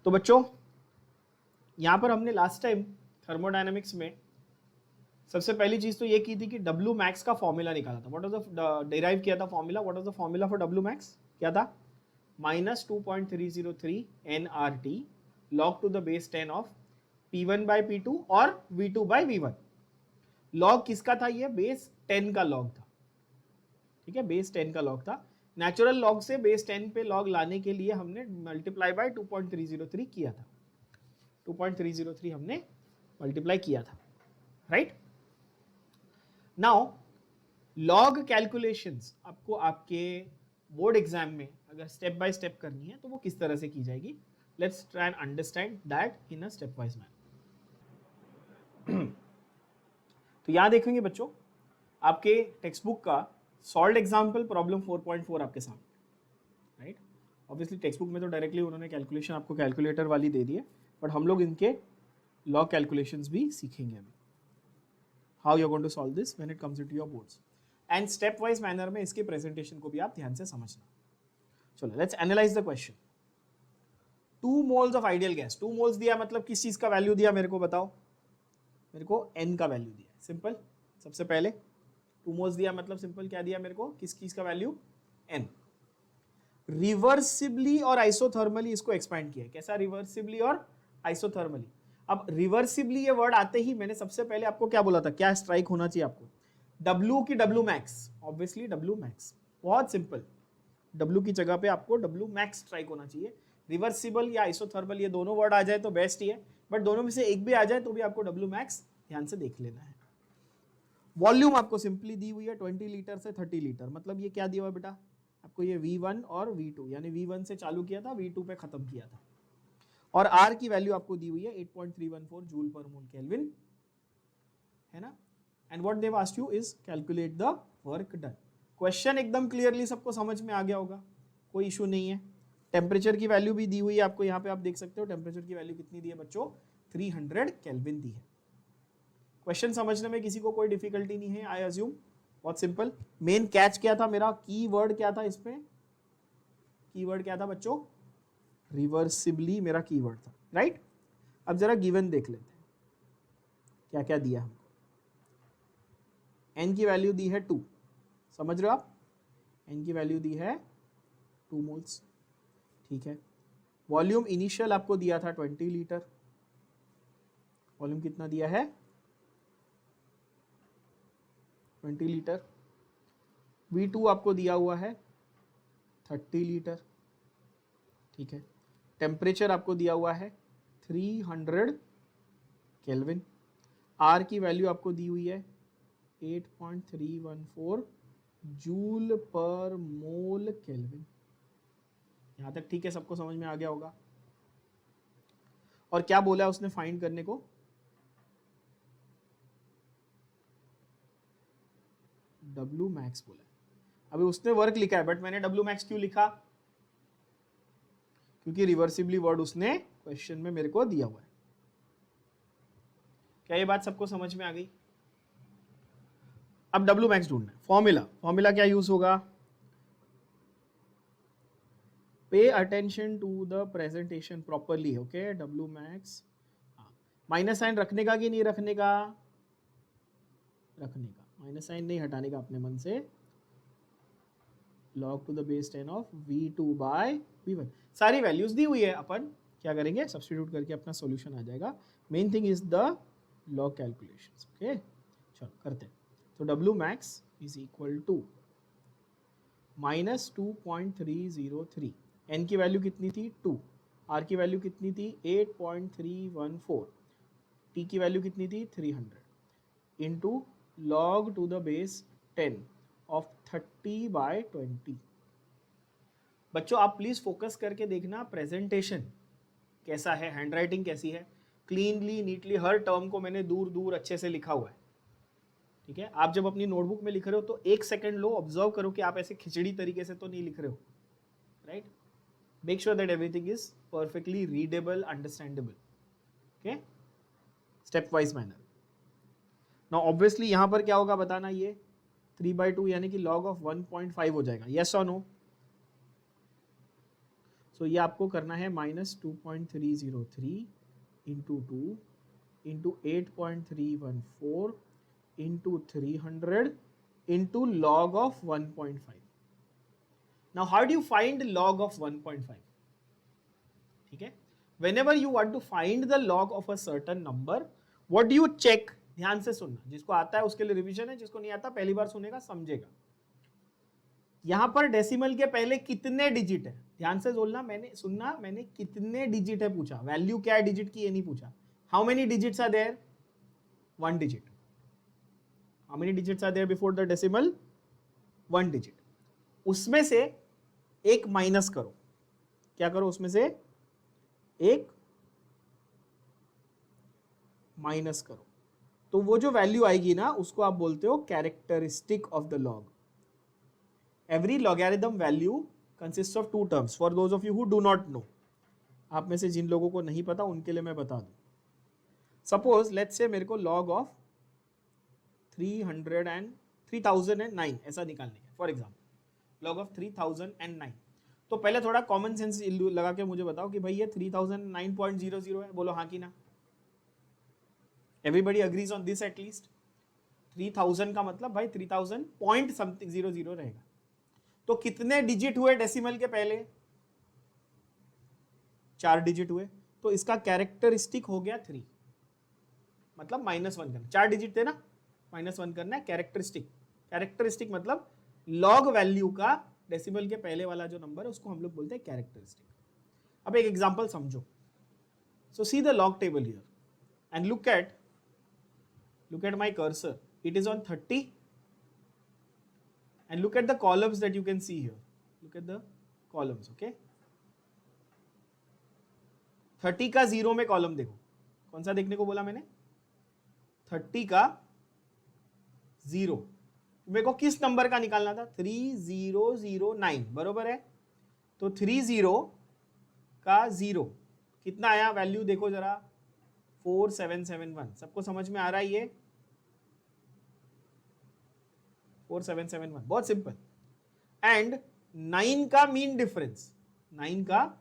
तो बच्चों यहां पर हमने लास्ट टाइम थर्मोडायनेमिक्स में सबसे पहली चीज तो ये की थी कि डब्ल्यू मैक्स का फॉर्मूला निकाला था। व्हाट वाज द डिराइव किया था formula? What was the formula for W max? क्या था? -2.303 nRT log to the base 10 of P1 by P2 और V2 by V1। लॉग किसका था? ये बेस 10 का लॉग था। ठीक है, बेस 10 का लॉग था। नेचुरल लॉग से बेस 10 पे लॉग लाने के लिए हमने मल्टीप्लाई बाय 2.303 किया था। 2.303 हमने मल्टीप्लाई किया था, राइट? नाउ लॉग कैलकुलेशंस आपको आपके बोर्ड एग्जाम में अगर स्टेप बाय स्टेप करनी है तो वो किस तरह से की जाएगी? Let's try and understand that in a step wise manner. तो यहां देखेंगे बच्चों, आपके टेक्स्ट बुक का सॉल्व्ड एग्जाम्पल प्रॉब्लम 4.4 आपके सामने, राइट? ऑब्वियसली टेक्स्ट बुक में तो डायरेक्टली उन्होंने कैलकुलेशन आपको कैलकुलेटर वाली दे दी है, बट हम लोग इनके लॉग कैलकुलेशंस भी सीखेंगे अभी। How you are going to solve this when it comes into your boards, and step wise manner में इसके प्रेजेंटेशन को भी आप ध्यान से समझना। चलो let's analyse the question. 2 moles of ideal gas, 2 moles दिया मतलब किस चीज का वैल्यू दिया मेरे को बताओ? मेरे को n का वैल्यू दिया, सिंपल। सबसे पहले 2 मोल्स दिया मतलब सिंपल क्या दिया मेरे को? किस चीज का वैल्यू? n। रिवर्सिबली और आइसोथर्मली इसको एक्सपेंड किया। कैसा? रिवर्सिबली और आइसोथर्मली। अब रिवर्सिबली ये वर्ड आते ही मैंने सबसे पहले आपको क्या बोला था? क्या स्ट्राइक होना चाहिए आपको? W की W max, obviously W max. बहुत सिंपल, W की जगह पे आपको W मैक्स स्ट्राइक होना चाहिए। रिवर्सिबल या आइसोथर्मल ये दोनों वर्ड आ जाए तो बेस्ट ही है, बट दोनों में से एक भी आ जाए तो भी आपको W मैक्स ध्यान से देख लेना है। वॉल्यूम आपको सिंपली दी हुई है 20 लीटर से 30 लीटर, मतलब ये क्या दिया हुआ बेटा आपको? ये V1 और V2, यानी V1 से चालू किया था, V2 पे खत्म किया था। और R की वैल्यू आपको दी हुई है 8.314 जूल पर मोल केल्विन, है ना? And what they've asked you is calculate the work done. Question एकदम क्लियरली सबको समझ में आ गया होगा, कोई इशू नहीं है। टेम्परेचर की वैल्यू भी दी हुई है आपको, यहाँ पे आप देख सकते हो टेम्परेचर की वैल्यू कितनी दी है बच्चों? 300 केल्विन दी है। क्वेश्चन समझने में किसी को कोई डिफिकल्टी नहीं है, आई अज्यूम। बहुत सिंपल। मेन कैच क्या था मेरा? कीवर्ड क्या था इसमें? कीवर्ड क्या था बच्चों? रिवर्सिबली मेरा कीवर्ड था, राइट? अब जरा गिवन देख लेते हैं क्या क्या दिया हमको। n की वैल्यू दी है 2, समझ रहे हो आप? n की वैल्यू दी है 2 मोल्स, ठीक है। वॉल्यूम इनिशियल आपको दिया था 20 लीटर। वॉल्यूम कितना दिया है? 20 लीटर। V2 आपको दिया हुआ है 30 लीटर, ठीक है। टेम्परेचर आपको दिया हुआ है 300 केल्विन। R की वैल्यू आपको दी हुई है 8.314 जूल पर मोल केल्विन। यहां तक ठीक है, सबको समझ में आ गया होगा। और क्या बोला है उसने फाइंड करने को? W मैक्स बोला है। अभी उसने वर्क लिखा है, बट मैंने W मैक्स क्यों लिखा? क्योंकि रिवर्सिबली वर्ड उसने क्वेश्चन में मेरे को दिया हुआ है। क्या ये बात सबको समझ में आ गई? अब W मैक्स ढूंढना है। फॉर्मूला क्या यूज होगा? Pay attention to the presentation properly, okay. W max, minus sign रखने का कि नहीं रखने का? रखने का। माइनस साइन नहीं हटाने का अपने मन से। log to the base 10 of V2 by V1। सारी वैल्यूज दी हुई है, अपन क्या करेंगे? सब्स्टिट्यूट करके अपना सॉल्यूशन आ जाएगा। Main thing is the log calculations, okay. चलो करते हैं। तो W max is equal to -2.303। n की वैल्यू कितनी थी? 2। R की वैल्यू कितनी थी? 8.314। T की वैल्यू कितनी थी? 300 into log to the base 10 of 30 by 20। बच्चों आप प्लीज फोकस करके देखना प्रेजेंटेशन कैसा है, हैंडराइटिंग कैसी है। क्लीनली नीटली हर टर्म को मैंने दूर दूर अच्छे से लिखा हुआ है, ठीक है। आप जब अपनी नोटबुक में लिख रहे हो तो 1 सेकंड लो, ऑब्जर्व करो कि आप ऐसे खिचड़ी तरीके से तो नहीं लिख रहे हो, right? Make sure that everything is perfectly readable, understandable, okay, step wise manner. Now obviously यहां पर क्या होगा बताना, ये 3/2 यानी कि log ऑफ 1.5 हो जाएगा, यस और नो? सो ये आपको करना है -2.303 into 2 into 8.314 into 300 into log of 1.5. Now how do you find log of 1.5? ठीक है, whenever you want to find the log of a certain number, what do you check? ध्यान से सुनना, जिसको आता है उसके लिए रिवीजन है, जिसको नहीं आता पहली बार सुनेगा समझेगा। यहां पर डेसिमल के पहले कितने डिजिट है, ध्यान से सुनना, मैंने कितने डिजिट है पूछा, वैल्यू क्या है डिजिट की ये नहीं पूछा। How many digits are there? 1 digit. How many digits are there before the decimal? 1 digit. उसमें से एक माइनस करो। क्या करो? उसमें से एक माइनस करो, तो वो जो वैल्यू आएगी ना उसको आप बोलते हो characteristic of the log. Every logarithm value consist of 2 terms for those of you who do not know. आप में से जिन लोगों को नहीं पता उनके लिए मैं बता दूं। सपोज लेट्स से मेरे को लॉग ऑफ 3009 ऐसा निकालने का, फॉर एग्जाम्पल लॉग ऑफ 3009। तो पहले थोड़ा कॉमन सेंस लगा के मुझे बताओ कि भाई ये 3009.00 है, बोलो हाँ कि ना। Everybody agrees on this at least. 3000 का मतलब भाई 3000 पॉइंट समथिंग 00 रहेगा। तो कितने डिजिट हुए डेसिमल के पहले? 4 डिजिट हुए, तो इसका कैरेक्टरिस्टिक हो गया 3, मतलब -1 करना। 4 डिजिट थे ना, -1 करना है कैरेक्टरिस्टिक। कैरेक्टरिस्टिक मतलब लॉग वैल्यू का डेसिमल के पहले वाला जो नंबर है उसको हम लोग बोलते हैं कैरेक्टरिस्टिक। अब एक एग्जांपल समझो। So see the log table here and look at my cursor. It is on 30 and look at the columns that you can see here. Look at the columns, okay? 30 का 0 में column देखो, कौन सा देखने को बोला मैंने? 30 का 0। मेरे को किस नंबर का निकालना था? 3009, बरोबर है। तो 30 का 0 कितना आया? वैल्यू देखो जरा, 4771। सबको समझ में आ रहा है ये? 4771, बहुत सिंपल। एंड 9 का मीन डिफरेंस, 9 का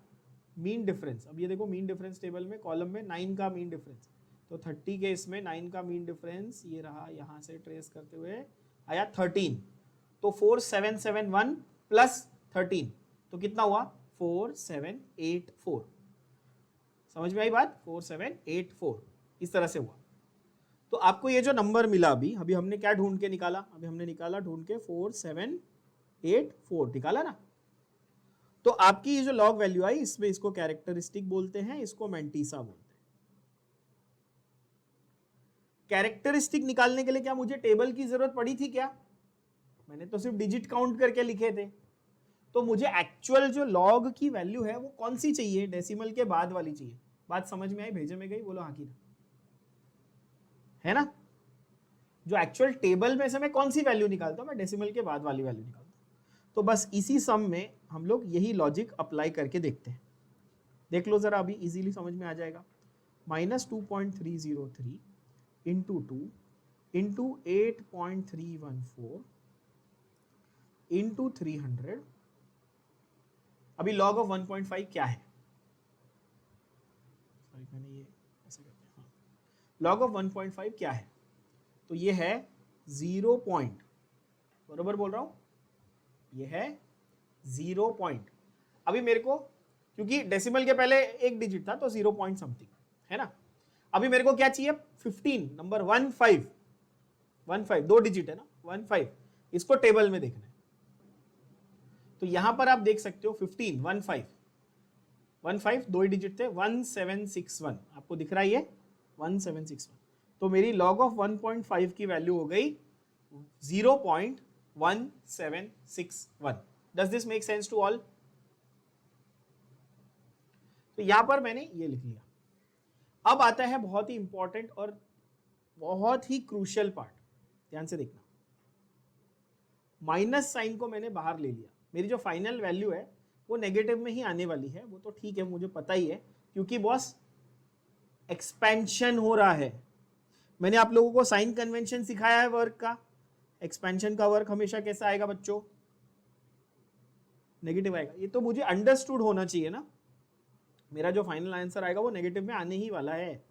मीन डिफरेंस। अब ये देखो मीन डिफरेंस टेबल में कॉलम में 9 का मीन डिफरेंस, तो 30 के इसमें 9 का मीन डिफरेंस ये रहा, यहां से ट्रेस करते हुए आया 13। तो 4771 प्लस 13 तो कितना हुआ? 4784। समझ में आई बात? 4784 इस तरह से हुआ। तो आपको ये जो नंबर मिला अभी हमने क्या ढूंढ के निकाला? अभी हमने निकाला ढूंढ के 4784 निकाला ना। तो आपकी ये जो लॉग वैल्यू आई इसमें इसको कैरेक्टरिस्टिक बोलते हैं, इसको मैंटीसा बोलते हैं। कैरेक्टरिस्टिक निकालने के लिए क्या मुझे टेबल की जरूरत पड़ी थी क्या? मैंने तो सिर्फ डिजिट काउंट करके लिखे थे। तो मुझे एक्चुअल जो लॉग की वैल्यू है वो कौन सी चाहिए? डेसिमल के बाद वाली चाहिए। बात समझ में आई? भेजे में गई? बोलो हाँ की ना, है ना। जो एक्चुअल टेबल में से मैं कौन सी वैल्यू निकालता हूं? मैं डेसिमल के बाद वाली वैल्यू निकालता हूं। तो बस इसी सम में हम लोग यही लॉजिक अप्लाई करके देखते हैं। देख लो जरा, अभी इजीली समझ में आ जाएगा। -2.303 इंटू 2 इंटू 8.314 इंटू 300। अभी log of 1.5 क्या है? सॉरी मैंने ये ऐसे करते हैं। हाँ, log of 1.5 क्या है? तो ये है 0 पॉइंट, बरोबर बोल रहा हूं, ये है 0 पॉइंट। अभी मेरे को क्योंकि डेसिमल के पहले एक डिजिट था तो 0 पॉइंट समथिंग है ना। अभी मेरे को क्या चाहिए? 15 नंबर 15 दो डिजिट है ना, 15 इसको टेबल में देखना है। तो यहां पर आप देख सकते हो 15 दो डिजिट थे, 1761 आपको दिख रहा है ये 1761। तो मेरी log ऑफ 1.5 की वैल्यू हो गई 0.1761। Does this make sense to all? तो यहां पर मैंने ये लिख लिया। अब आता है बहुत ही इंपॉर्टेंट और बहुत ही क्रूशियल पार्ट, ध्यान से देखना। माइनस साइन को मैंने बाहर ले लिया। मेरी जो फाइनल वैल्यू है वो नेगेटिव में ही आने वाली है, वो तो ठीक है, मुझे पता ही है, क्योंकि बॉस एक्सपेंशन हो रहा है। मैंने आप लोगों को साइन कन्वेंशन सिखाया है वर्क का। एक्सपेंशन का वर्क हमेशा कैसा आएगा बच्चों? नेगेटिव आएगा। ये तो मुझे अंडरस्टूड होना चाहिए ना, मेरा जो फाइनल आंसर आएगा वो नेगेटिव में आने ही वाला है।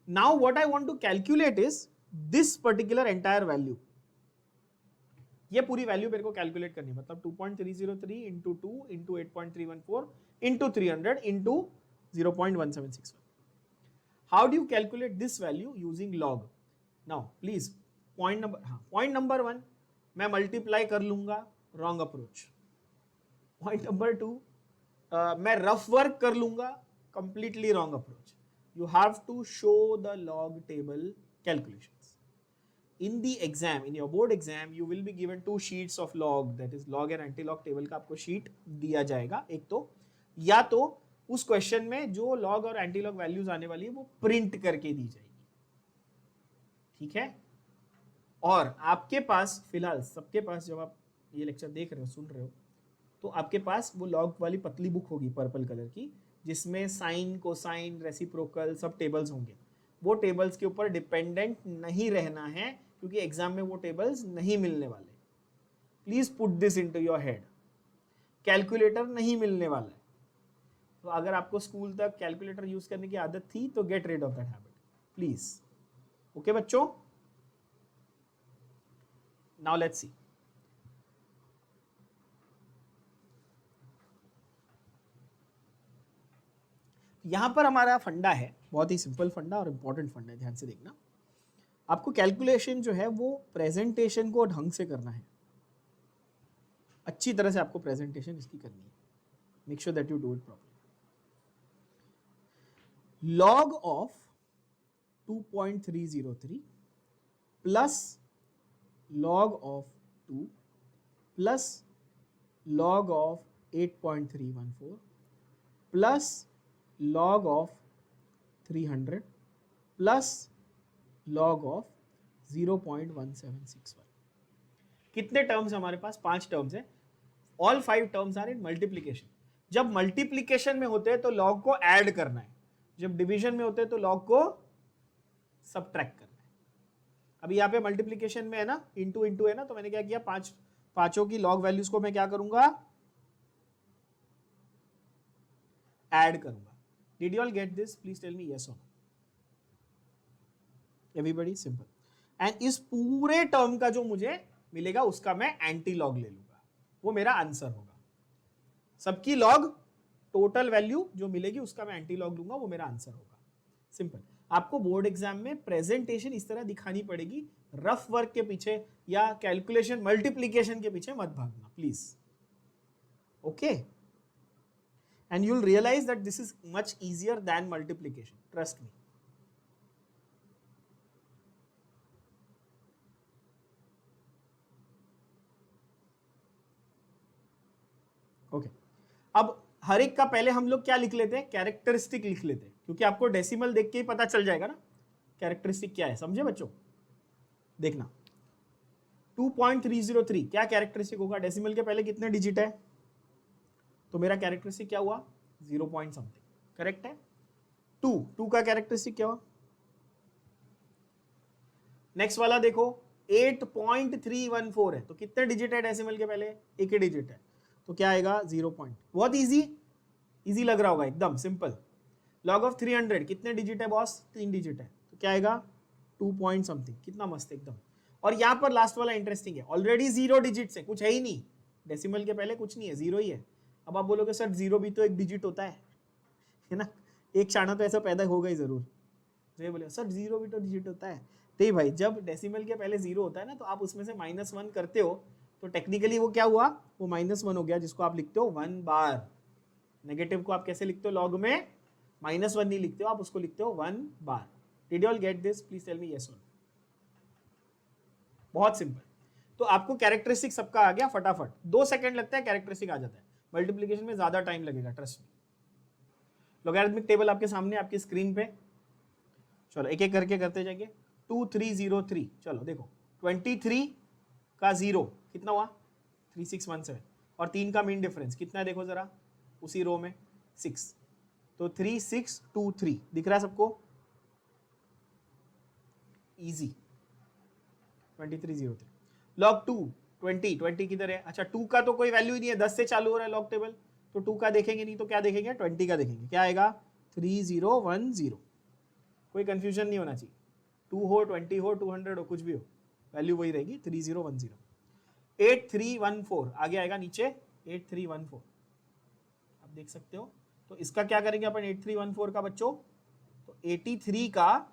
Now what I want to calculate is this particular entire value, ये पूरी वैल्यू मेरे को कैलकुलेट करनी है, मतलब 2.303 into 2 into 8.314 into 300 into 0.1761। How do you calculate this value? Using log. Now please point number 1, मैं मल्टीप्लाई कर लूंगा, रॉन्ग अप्रोच। पॉइंट नंबर 2, मैं रफ वर्क कर लूंगा, completely wrong approach. You have to show the log table calculations. In the exam, in your board exam, you will be given 2 sheets of log, that is log and anti-log table का आपको sheet दिया जाएगा। एक तो या तो उस question में जो लॉग और एंटी लॉग वैल्यूज आने वाली है वो प्रिंट करके दी जाएगी, ठीक है। और आपके पास फिलहाल सबके पास, जब आप ये लेक्चर देख रहे हो, सुन रहे हो, तो आपके पास वो लॉग वाली पतली बुक होगी पर्पल कलर की, जिसमें साइन, कोसाइन, रेसिप्रोकल सब टेबल्स होंगे। वो टेबल्स के ऊपर डिपेंडेंट नहीं रहना है, क्योंकि एग्जाम में वो टेबल्स नहीं मिलने वाले। Please put this into your head. Calculator नहीं मिलने वाला है, तो अगर आपको स्कूल तक कैलकुलेटर यूज करने की आदत थी तो get rid of that habit please. Okay बच्चों, नाउ लेट्स सी। यहां पर हमारा फंडा है, बहुत ही सिंपल फंडा और इंपॉर्टेंट फंडा है, ध्यान से देखना। आपको कैलकुलेशन जो है वो प्रेजेंटेशन को ढंग से करना है, अच्छी तरह से आपको प्रेजेंटेशन इसकी करनी है। Make sure that you do it properly. Log of 2.303 plus log of 2 plus log of 8.314 plus log of 300 plus log of 0.1761। कितने टर्म्स हमारे पास? 5 टर्म्स है। All 5 terms are in multiplication. जब मल्टीप्लीकेशन में होते हैं तो लॉग को ऐड करना है, जब डिवीजन में होते हैं तो लॉग को सबट्रैक्ट करना है। अभी यहाँ पे मल्टीप्लीकेशन में है ना, इंटू इंटू है ना, तो मैंने क्या किया, पांचों की लॉग वैल्यूज को मैं क्या करूंगा, ऐड करूंगा। Did you all get this? Please tell me yes or no. Everybody simple. And इस पूरे टर्म का जो मुझे मिलेगा उसका मैं एंटी लॉग ले लूंगा, वो मेरा आंसर होगा। सबकी लॉग टोटल वैल्यू जो मिलेगी उसका मैं एंटी लॉग लूंगा, वो मेरा आंसर होगा। सिंपल। आपको बोर्ड एग्जाम में प्रेजेंटेशन इस तरह दिखानी पड़ेगी, रफ वर्क के पीछे या कैलकुलेशन मल्टीप्लीकेशन के पीछे मत भागना please. Okay, and you'll realize that this is much easier than multiplication, trust me. Okay, अब हर एक का पहले हम लोग क्या लिख लेते हैं, कैरेक्टरिस्टिक लिख लेते हैं, क्योंकि आपको डेसिमल देख के ही पता चल जाएगा ना कैरेक्टरिस्टिक क्या है। समझे बच्चों? देखना 2.303 क्या कैरेक्टरिस्टिक होगा? डेसिमल के पहले कितने डिजिट है, तो मेरा कैरेक्टरिस्टिक क्या हुआ, 0 पॉइंट समथिंग, करेक्ट है। 2 का कैरेक्टरिस्टिक क्या हुआ? नेक्स्ट वाला देखो 8.314 है, तो कितने डिजिट है डेसिमल के पहले? एक ही डिजिट है, तो क्या आएगा, 0 पॉइंट। बहुत इजी लग रहा होगा, एकदम सिंपल। लॉग ऑफ 300 कितने डिजिट है बॉस? 3 डिजिट है, तो क्या आएगा, 2 पॉइंट समथिंग। कितना मस्त एकदम। और यहां पर लास्ट वाला इंटरेस्टिंग है, ऑलरेडी 0 डिजिट है, कुछ है ही नहीं, डेसिमल के पहले कुछ नहीं है, 0 ही है। अब आप बोलोगे सर 0 भी तो एक डिजिट होता है ना, एक क्षण तो ऐसा पैदा होगा ही जरूर। तो ये बोले सर 0 भी तो डिजिट होता है। तो भाई जब डेसिमल के पहले 0 होता है ना, तो आप उसमें से -1 करते हो, तो टेक्निकली वो क्या हुआ, वो -1 हो गया, जिसको आप लिखते हो 1 बार। नेगेटिव को आप कैसे लिखते हो लॉग में? -1 नहीं लिखते हो आप, उसको लिखते हो 1 बार। Did you all get this? Please tell me yes और नो। बहुत सिंपल। तो आपको कैरेक्टरिस्टिक सबका आ गया फटाफट, 2 सेकंड लगता है कैरेक्टरिस्टिक आ जाता है। मल्टीप्लिकेशन में ज्यादा टाइम लगेगा, ट्रस्ट मी। लॉगरिथमिक टेबल आपके सामने, आपकी स्क्रीन पे। चलो एक एक करके करते जाएंगे। 2303, चलो देखो 23 का 0 कितना हुआ, 3617, और 3 का मीन डिफरेंस कितना है देखो जरा, उसी रो में 6, तो 3623 दिख रहा है सबको? इजी। 2303 log 2 20 किधर है? अच्छा 2 का तो कोई वैल्यू ही नहीं है, 10 से चालू हो रहा है लॉग टेबल, तो 2 का देखेंगे नहीं तो क्या देखेंगे? 20 का देखेंगे। क्या आएगा? 3010। कोई कंफ्यूजन नहीं होना चाहिए, 2 हो 20 हो 200 हो कुछ भी हो, वैल्यू वही रहेगी 3010। 8314 आगे आएगा नीचे 8314, आप देख सकते हो। तो इसका क्या करेंगे अपन 8314 का बच्चों? तो 83 का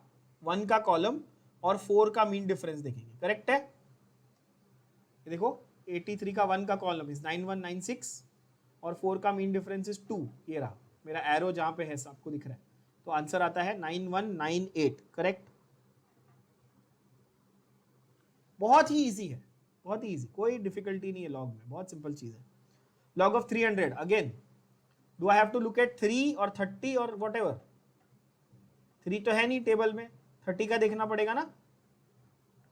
1 का कॉलम और 4 का मीन डिफरेंस देखेंगे। करेक्ट है? ये देखो 83 का 1 का कॉलम इज 9196 और 4 का मीन डिफरेंस इज 2। ये रहा मेरा एरो जहां पे है, आपको दिख रहा है। तो आंसर आता है 9198। करेक्ट? बहुत ही इजी है, बहुत ही इजी, कोई डिफिकल्टी नहीं है लॉग में, बहुत सिंपल चीज है। Log of 300 again, do I have to look at 3 और 30 और वट एवर? 3 तो है नहीं टेबल में, 30 का देखना पड़ेगा ना।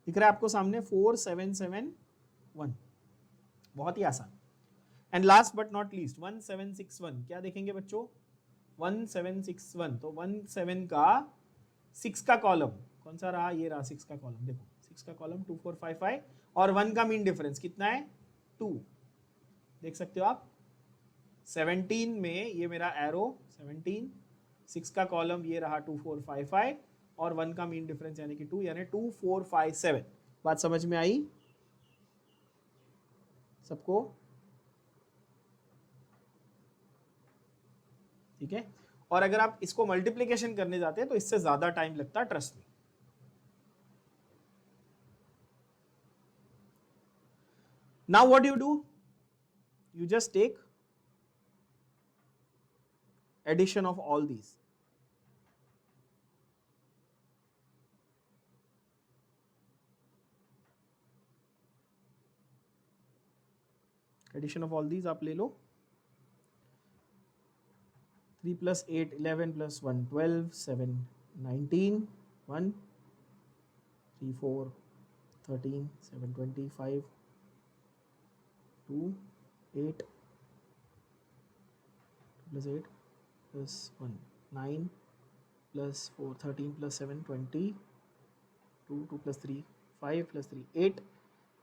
दिख रहा है आपको सामने 4771, बहुत ही आसान। And last but not least 1761, क्या देखेंगे बच्चों? 1761, तो 17 का 6 का कॉलम कौन सा रहा? ये रहा 6 का कॉलम, देखो 6 का कॉलम 2455 और 1 का मीन डिफरेंस कितना है? 2। देख सकते हो आप 17 में ये मेरा एरो 17, 6 का कॉलम ये रहा 2455 और 1 का मीन डिफरेंस यानी कि 2, यानी 2457। बात समझ में आई सबको? ठीक है। और अगर आप इसको मल्टीप्लिकेशन करने जाते हैं तो इससे ज्यादा टाइम लगता है, ट्रस्ट में। Now what you do? You just take addition of all these. Addition of all these आप ले लो। 3 + 8 11 + 1 12 7 19 1 3 4 13 7 25 2 8 + 8 + 1 9 + 4 13 + 7 20 2 2 + 3 5 + 3 8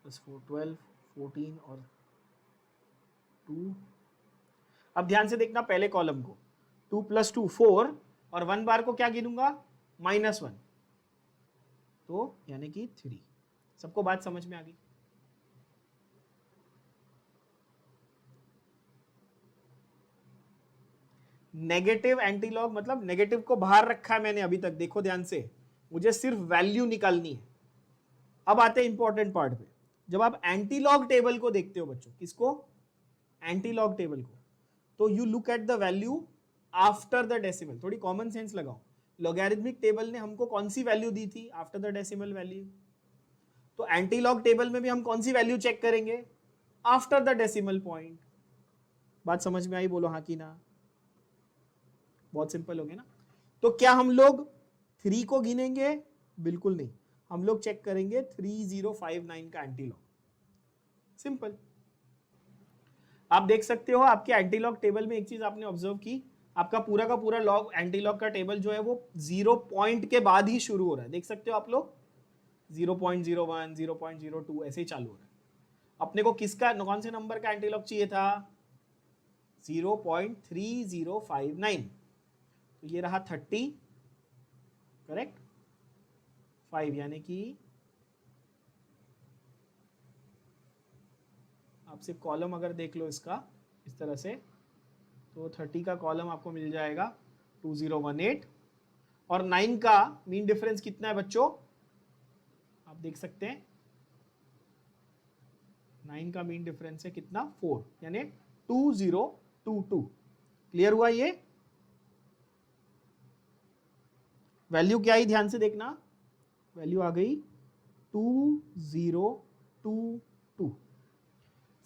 + 4 12 14 और 2। अब ध्यान से देखना पहले कॉलम को, 2 + 2 4 और 1 बार को क्या गिनूंगा? -1, तो यानी कि 3। सबको बात समझ में आ गई? नेगेटिव एंटीलॉग मतलब नेगेटिव को बाहर रखा है मैंने अभी तक, देखो ध्यान से, मुझे सिर्फ वैल्यू निकालनी है। अब आते हैं इंपॉर्टेंट पार्ट पे। जब आप एंटीलॉग टेबल को देखते हो बच्चों, किसको? एंटीलॉग टेबल को, तो you look at the value after the decimal. थोड़ी कॉमन सेंस लगाओ। लॉगरिथमिक टेबल ने हमको कौन सी वैल्यू दी थी? After the decimal value. तो एंटीलॉग टेबल में भी हम कौन सी वैल्यू चेक करेंगे? After the decimal point. बात समझ में आई? बोलो हाँ कि ना। बहुत सिंपल हो गया ना। तो क्या हम लोग 3 को गिनेंगे? बिल्कुल नहीं, हम लोग चेक करेंगे 3059 का एंटीलॉग। सिंपल। आप देख सकते हो आपके एंटीलॉग टेबल में एक चीज आपने ऑब्जर्व की, आपका पूरा का पूरा लॉग एंटीलॉग का टेबल जो है वो 0 पॉइंट के बाद ही शुरू हो रहा है। देख सकते हो आप लोग 0.01 0.02 ऐसे ही चालू हो रहा है। अपने को किसका, कौन से नंबर का एंटीलॉग चाहिए था? 0.3059। तो ये रहा 30, करेक्ट, 5, यानी कि आप सिर्फ कॉलम अगर देख लो इसका इस तरह से, तो 30 का कॉलम आपको मिल जाएगा 2018 और 9 का मीन डिफरेंस कितना है बच्चों? आप देख सकते हैं 9 का मीन डिफरेंस है कितना? 4, यानी 2022। क्लियर हुआ? ये वैल्यू क्या आई? ध्यान से देखना, वैल्यू आ गई 2022।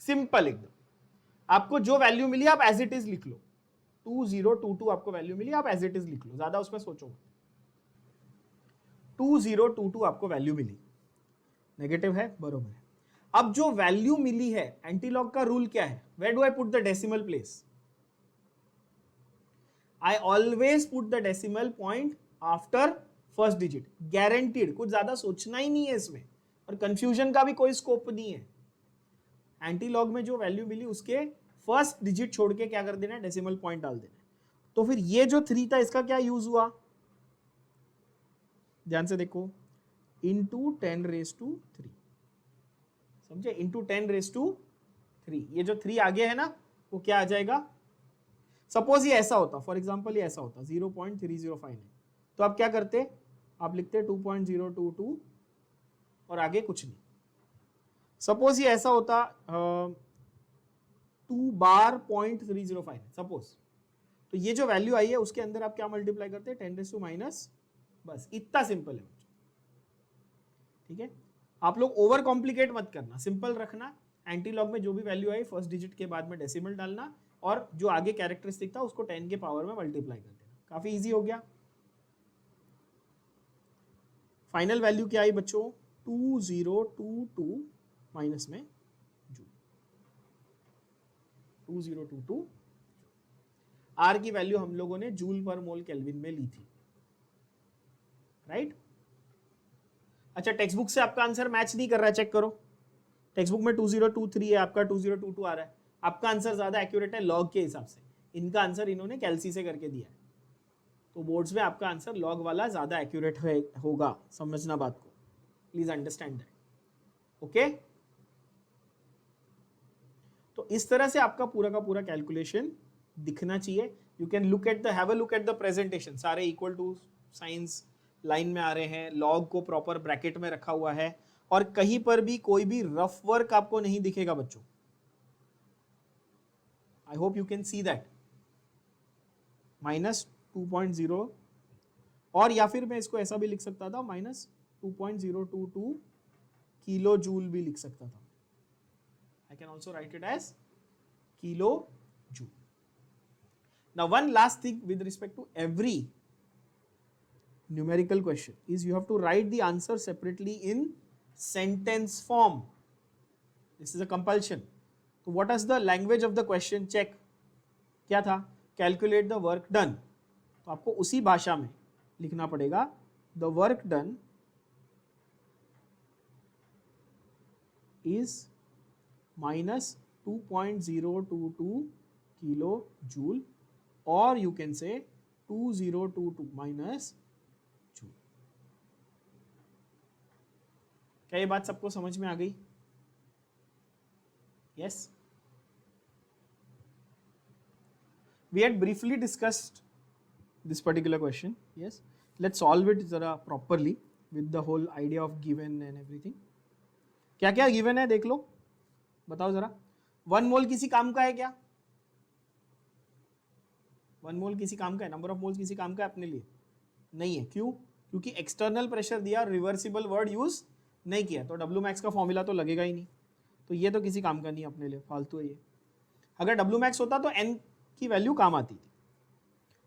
सिंपल एकदम। आपको जो वैल्यू मिली आप एज इट इज लिख लो। 2022 आपको वैल्यू मिली, आप एज इट इज लिख लो, ज्यादा उसमें सोचो। 2022 आपको वैल्यू मिली, नेगेटिव है, बरोबर है। अब जो वैल्यू मिली है, एंटीलॉग का रूल क्या है? Where do I put the decimal place? I always put the decimal point after first digit, guaranteed. कुछ ज्यादा सोचना ही नहीं है इसमें, और कंफ्यूजन का भी कोई स्कोप नहीं है। एंटी लॉग में जो वैल्यू मिली उसके फर्स्ट डिजिट छोड़ के क्या कर देना है, डेसिमल पॉइंट डाल देना है। तो फिर ये जो 3 था इसका क्या यूज हुआ, ध्यान से देखो, इंटू 10⁻3, समझे, इंटू 10⁻3। ये जो 3 आगे है ना वो क्या आ जाएगा, सपोज ये ऐसा होता, फॉर एग्जांपल ये ऐसा होता 0.305 है, तो आप क्या करते, आप लिखते 2.022 और आगे कुछ नहीं। सपोज ये ऐसा होता 2 बार 0.305 है सपोज, तो ये जो वैल्यू आई है उसके अंदर आप क्या मल्टीप्लाई करते हैं, 10⁻⁻, बस इतना सिंपल है। ठीक है, आप लोग ओवर कॉम्प्लिकेट मत करना, सिंपल रखना। एंटी लॉग में जो भी वैल्यू आई फर्स्ट डिजिट के बाद में डेसिमल डालना और जो आगे कैरेक्टरिस्टिक था उसको 10 के पावर में मल्टीप्लाई कर देना, काफी इजी हो गया। फाइनल वैल्यू क्या आई बच्चों, 2022 माइनस में जूल, 2022। आर की वैल्यू हम लोगों ने जूल पर मोल केल्विन में ली थी, राइट। अच्छा, टेक्स्ट बुक से आपका आंसर मैच नहीं कर रहा है, चेक करो, टेक्स्ट बुक में 2023 है, आपका 2022 आ रहा है, आपका आंसर ज्यादा एक्यूरेट है लॉग के हिसाब से, इनका आंसर इन्होंने कैलसी से करके दिया है, तो बोर्ड्स में आपका आंसर लॉग वाला ज्यादा एक्यूरेट होगा, समझना बात को, प्लीज अंडरस्टैंड दैट, ओके। तो इस तरह से आपका पूरा का पूरा कैलकुलेशन दिखना चाहिए। You can look at the, have a look at the presentation, सारे इक्वल टू साइंस लाइन में आ रहे हैं, लॉग को प्रॉपर ब्रैकेट में रखा हुआ है, और कहीं पर भी कोई भी रफ वर्क आपको नहीं दिखेगा बच्चों। I hope you can see that, -2.0, और या फिर मैं इसको ऐसा भी लिख सकता था, -2.022 किलो जूल भी लिख सकता था। I can also write it as kilojoule. Now, one last thing with respect to every numerical question is you have to write the answer separately in sentence form. This is a compulsion. So, what is the language of the question? Check. क्या था? Calculate the work done. तो आपको उसी भाषा में लिखना पड़ेगा, the work done is -2.022 kilojoule, or you can say 2022 minus joule. क्या ये बात सबको समझ में आ गई? Yes. We had briefly discussed this particular question. Yes. Let's solve it जरा properly with the whole idea of given and everything. क्या क्या given है देख लो, बताओ जरा। 1 मोल किसी काम का है क्या? 1 मोल किसी काम का है, नंबर ऑफ मोल्स किसी काम का है अपने लिए? नहीं है, क्यों? क्योंकि एक्सटर्नल प्रेशर दिया, रिवर्सिबल वर्ड यूज नहीं किया, तो डब्ल्यू मैक्स का फॉर्मूला तो लगेगा ही नहीं, तो ये तो किसी काम का नहीं अपने लिए, फालतू है ये। अगर डब्ल्यू मैक्स होता तो एन की वैल्यू काम आती थी।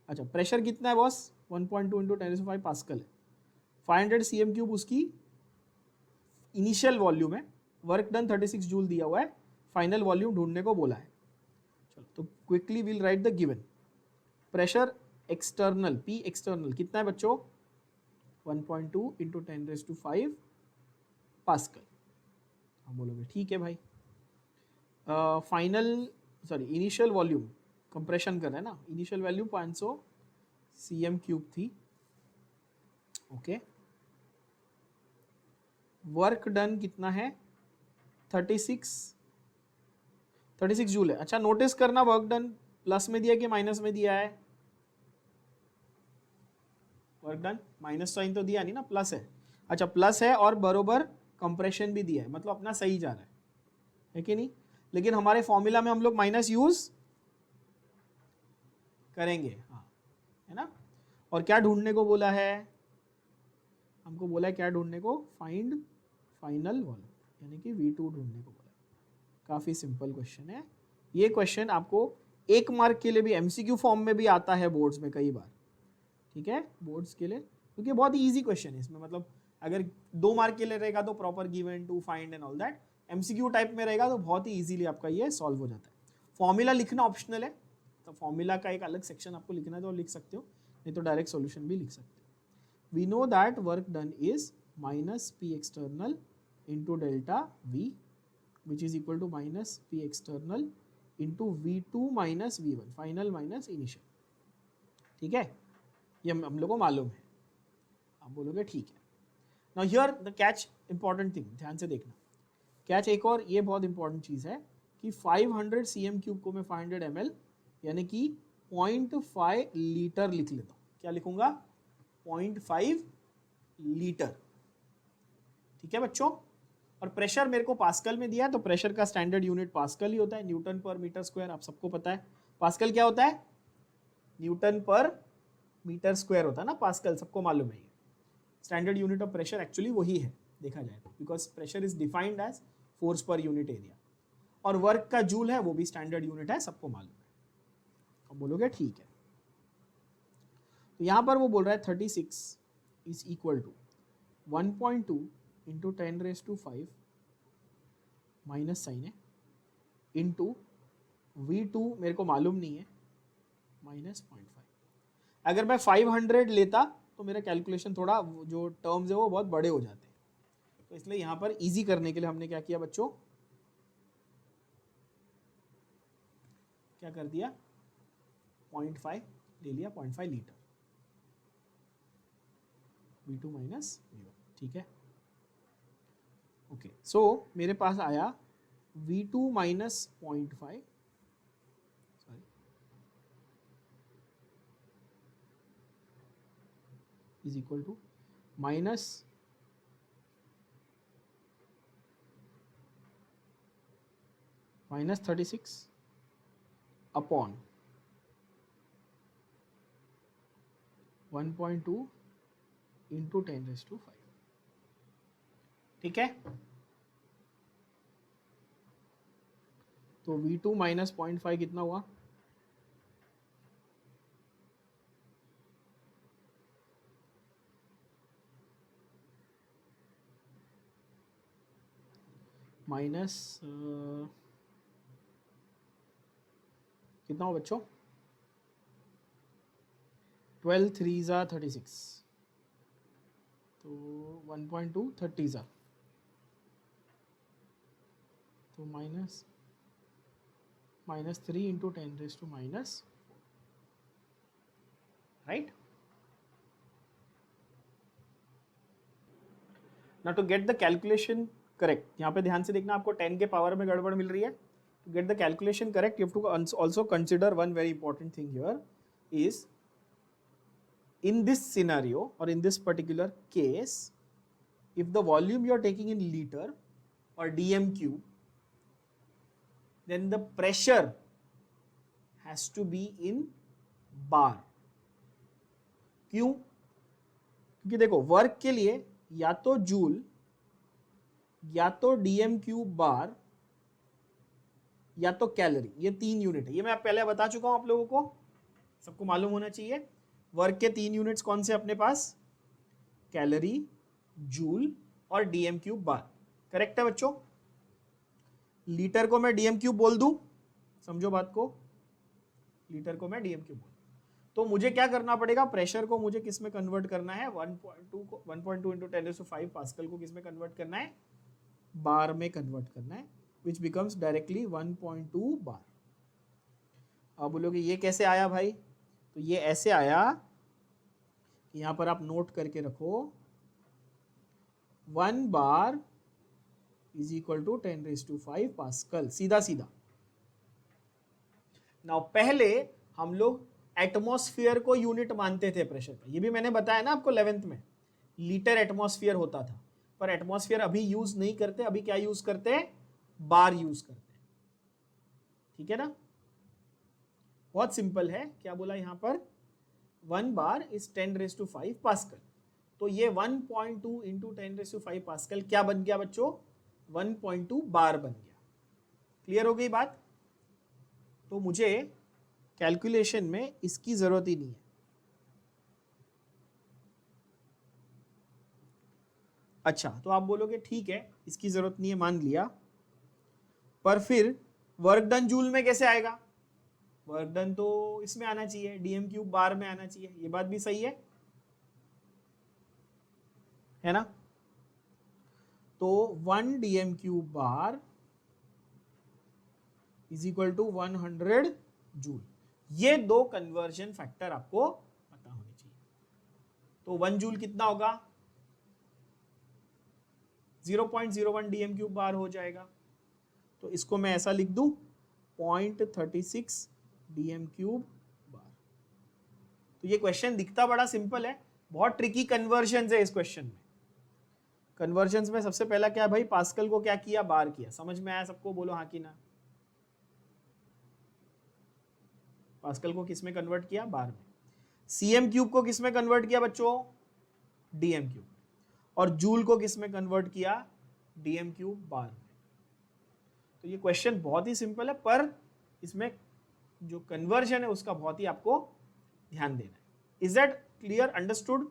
अच्छा, प्रेशर कितना है बॉस? 1.2 × 10⁵ पास्कल है। 500 cm³ उसकी इनिशियल वॉल्यूम है, वर्क डन 36 जूल दिया हुआ है, फाइनल वॉल्यूम ढूंढने को बोला है। चलो, तो quickly will write the given. Pressure external, P external कितना है बच्चों? 1.2 × 10⁵ पास्कल। हम बोलोगे ठीक है भाई। Final sorry initial volume compression कर रहा है ना, इनिशियल वैल्यू 500 cm³ थी, ओके। वर्क डन कितना है? 36 जूल है। अच्छा, नोटिस करना वर्क डन प्लस में दिया कि माइनस में दिया है? वर्क डन माइनस साइन तो दिया नहीं ना, प्लस है। अच्छा, प्लस है और बरोबर कंप्रेशन भी दिया है, मतलब अपना सही जा रहा है कि नहीं? लेकिन हमारे फॉर्मूला में हम लोग माइनस यूज करेंगे, हाँ, है ना। और क्या ढूंढने को बोला है? हमको बोला है क्या ढूंढने को? फाइंड फाइनल वॉल्यूम, यानी कि V2 ढूंढने को बोला है। काफी सिंपल क्वेश्चन है ये। क्वेश्चन आपको 1 मार्क के लिए भी MCQ फॉर्म में भी आता है बोर्ड्स में कई बार, ठीक है, बोर्ड्स के लिए, क्योंकि बहुत ही ईजी क्वेश्चन है इसमें। मतलब अगर 2 मार्क के लिए रहेगा तो proper given, to find and all that, MCQ type में रहेगा तो बहुत ही इजीली आपका ये सॉल्व हो जाता है। फॉर्मूला लिखना ऑप्शनल है, तो फॉर्मूला का एक अलग सेक्शन आपको लिखना है तो लिख सकते हो, नहीं तो डायरेक्ट सॉल्यूशन भी लिख सकते हो। We know that work done is -P external into delta V which is equal to minus V external into V2 minus V1, final minus initial. ठीक है, ये हम लोग को मालूम है। आप बोलोगे ठीक है। Now here the catch, important thing, ध्यान से देखना कैच। एक और ये बहुत इंपॉर्टेंट चीज है कि 500 cm³ को मैं 500 ml यानी कि 0.5 लीटर लिख लेता हूँ। क्या लिखूंगा? 0.5 लीटर। ठीक है बच्चों, और प्रेशर मेरे को पास्कल में दिया है, तो प्रेशर का स्टैंडर्ड यूनिट पास्कल ही होता है, न्यूटन पर मीटर स्क्वायर, आप सबको पता है। पास्कल क्या होता है? न्यूटन पर मीटर स्क्वायर होता है ना, पास्कल सबको मालूम है। ये standard unit of pressure actually वही है देखा जाए तो, because pressure is defined as force per unit area, और वर्क का जूल है वो भी स्टैंडर्ड यूनिट है, सबको मालूम है। अब बोलोगे ठीक है। तो यहां पर वो बोल रहा है 36 is equal to 1.2 into 10⁵ minus sign है इंटू V2 मेरे को मालूम नहीं है माइनस 0.5। अगर मैं 500 लेता तो मेरा कैलकुलेशन थोड़ा जो टर्म्स है वो बहुत बड़े हो जाते हैं, तो इसलिए यहां पर इजी करने के लिए हमने क्या किया बच्चों, क्या कर दिया, 0.5 ले लिया, 0.5 लीटर V2 माइनस V1। ठीक है, ओके। सो मेरे पास आया V2 minus 0.5, sorry, is equal to minus -36 upon 1.2 into 10⁵। ठीक है, तो V2 माइनस 0.5 कितना हुआ, माइनस कितना हुआ बच्चों, 12 3 ज़ा 36, तो 1.2 30 ज़ा, तो -3 इंटू 10⁻⁻, राइट। ना to get the calculation correct, यहाँ पे ध्यान से देखना, आपको 10 के पावर में गड़बड़ मिल रही है। To get the calculation correct you have to also consider one very important thing here is, in this scenario or in this particular case, if the volume you are taking in liter or dm³, then the pressure has to be in bar। क्यों? क्योंकि देखो work के लिए या तो joule या तो dm³ बार या तो कैलोरी, ये 3 यूनिट है। ये मैं पहले बता चुका हूं आप लोगों को, सबको मालूम होना चाहिए। वर्क के 3 यूनिट्स कौन से अपने पास, कैलोरी, जूल और dm³ बार। करेक्ट है बच्चों? लीटर को मैं dm³ बोल दूं, समझो बात को, लीटर को मैं dm³ बोल, तो मुझे क्या करना पड़ेगा, प्रेशर को मुझे किस में कन्वर्ट करना है, 1.2 को 1.2 इंटू 10⁵ पास्कल को किस में कन्वर्ट करना है, बार में कन्वर्ट करना है, विच बिकम्स डायरेक्टली 1.2 बार। अब बोलोगे ये कैसे आया भाई, तो ये ऐसे आया कि यहां पर आप नोट करके रखो, 1 bar is equal to 10⁵ pascal, सीधा सीधा। नाउ पहले हम लोग एटमॉस्फेयर को यूनिट मानते थे प्रेशर का, ये भी मैंने बताया ना आपको 11th में, लीटर एटमॉस्फेयर होता था, पर एटमॉस्फेयर अभी यूज नहीं करते, अभी क्या यूज करते हैं, बार यूज करते हैं। ठीक है ना, बहुत सिंपल है। क्या बोला यहां पर, 1 बार इज 10⁵ पास्कल, तो ये 1.2 इंटू 10⁵ पास्कल क्या बन गया बच्चों, 1.2 बार बन गया। क्लियर हो गई बात? तो मुझे कैलकुलेशन में इसकी जरूरत ही नहीं है। अच्छा, तो आप बोलोगे ठीक है इसकी जरूरत नहीं है, मान लिया, पर फिर वर्क डन जूल में कैसे आएगा, वर्क डन तो इसमें आना चाहिए, dm³ बार में आना चाहिए, ये बात भी सही है ना। तो 1 dm³ bar is equal to 100 joule. ये दो कन्वर्जन फैक्टर आपको पता होने चाहिए। तो 1 जूल कितना होगा? 0.01 डीएम क्यूब बार हो जाएगा। तो इसको मैं ऐसा लिख दूं 0.36 डीएम क्यूब बार। तो ये क्वेश्चन दिखता बड़ा सिंपल है, बहुत ट्रिकी कन्वर्जन है इस क्वेश्चन में। कन्वर्जन में सबसे पहला क्या है भाई, पास्कल को क्या किया, बार किया। समझ में आया सबको? बोलो हाँ कि ना। पास्कल को किस में कन्वर्ट किया? बार में। सीएम क्यूब को किस में कन्वर्ट किया बच्चों? DM cube. और जूल को किस में कन्वर्ट किया? डीएम क्यूब बार में। तो ये क्वेश्चन बहुत ही सिंपल है, पर इसमें जो कन्वर्जन है उसका बहुत ही आपको ध्यान देना है। Is that clear, understood?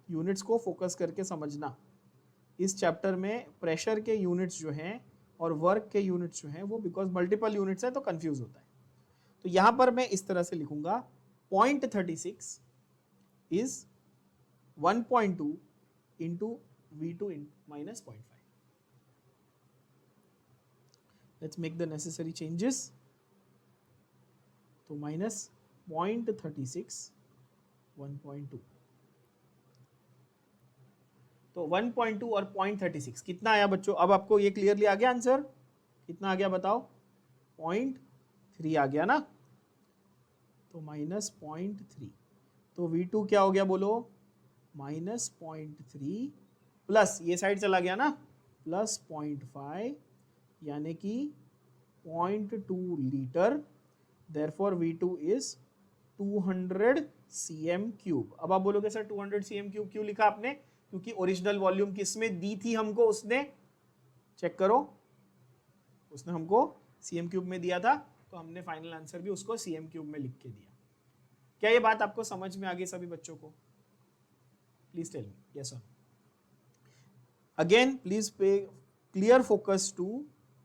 Units को फोकस करके समझना। इस चैप्टर में प्रेशर के यूनिट्स जो हैं और वर्क के यूनिट्स जो हैं वो बिकॉज मल्टीपल यूनिट्स है तो कंफ्यूज होता है। तो यहां पर मैं इस तरह से लिखूंगा 0.36 is 1.2 into V2 minus 0.5. Let's make the necessary changes. तो minus 0.36 1.2, तो 1.2 और 0.36 कितना आया बच्चों? अब आपको ये क्लियरली आ गया आंसर? कितना आ गया बताओ? 0.3 आ गया ना। तो माइनस 0.3, तो V2 क्या हो गया बोलो? माइनस 0.3 प्लस ये साइड चला गया ना, प्लस 0.5 यानी कि 0.2 litre. Therefore V2 is 200 cm cube. अब आप बोलोगे सर 200 cm क्यूब क्यों लिखा आपने? क्योंकि ओरिजिनल वॉल्यूम किसमें दी थी हमको? उसने, चेक करो, उसने हमको cm क्यूब में दिया था, तो हमने फाइनल आंसर भी उसको cm क्यूब में लिख के दिया। क्या ये बात आपको समझ में आ गई सभी बच्चों को? प्लीज टेल मी यस और again please pay clear focus to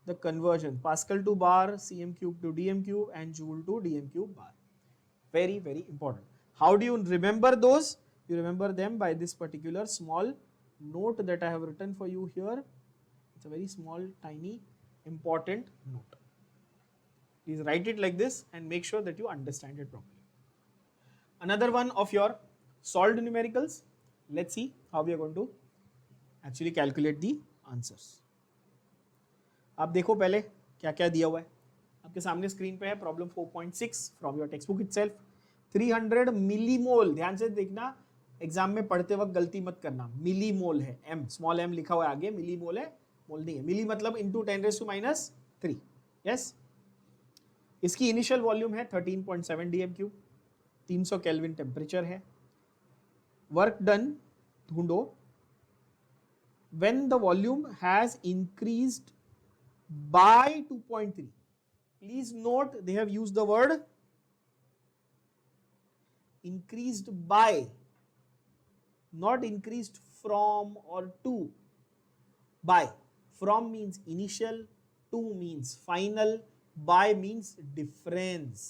the conversion Pascal to bar, cm cube to dm cube and joule to dm cube bar. Very very important. How do you remember those? You remember them by this particular small note that I have written for you here. It's a very small tiny important note. Please write it like this and make sure that you understand it properly. Another one of your solved numericals. Let's see how we are going to actually calculate the answers. आप देखो पहले क्या क्या दिया हुआ है आपके सामने स्क्रीन पे है। Problem 4.6 from your text book itself. 300 millimole, ध्यान से देखना, एग्जाम में पढ़ते वक्त गलती मत करना। मिलीमोल है, एम स्मॉल एम लिखा हुआ है आगे, मिलीमोल है, मोल नहीं है। मिली मतलब इंटू 10⁻⁻3। यस, इसकी इनिशियल वॉल्यूम है 13.7 डीएम क्यूब, 300 केल्विन टेम्परेचर है। वर्क डन ढूंढो when the volume has increased by 2.3. Please note they have used the word increased by, not increased from or to. By, from means initial, to means final, by means difference.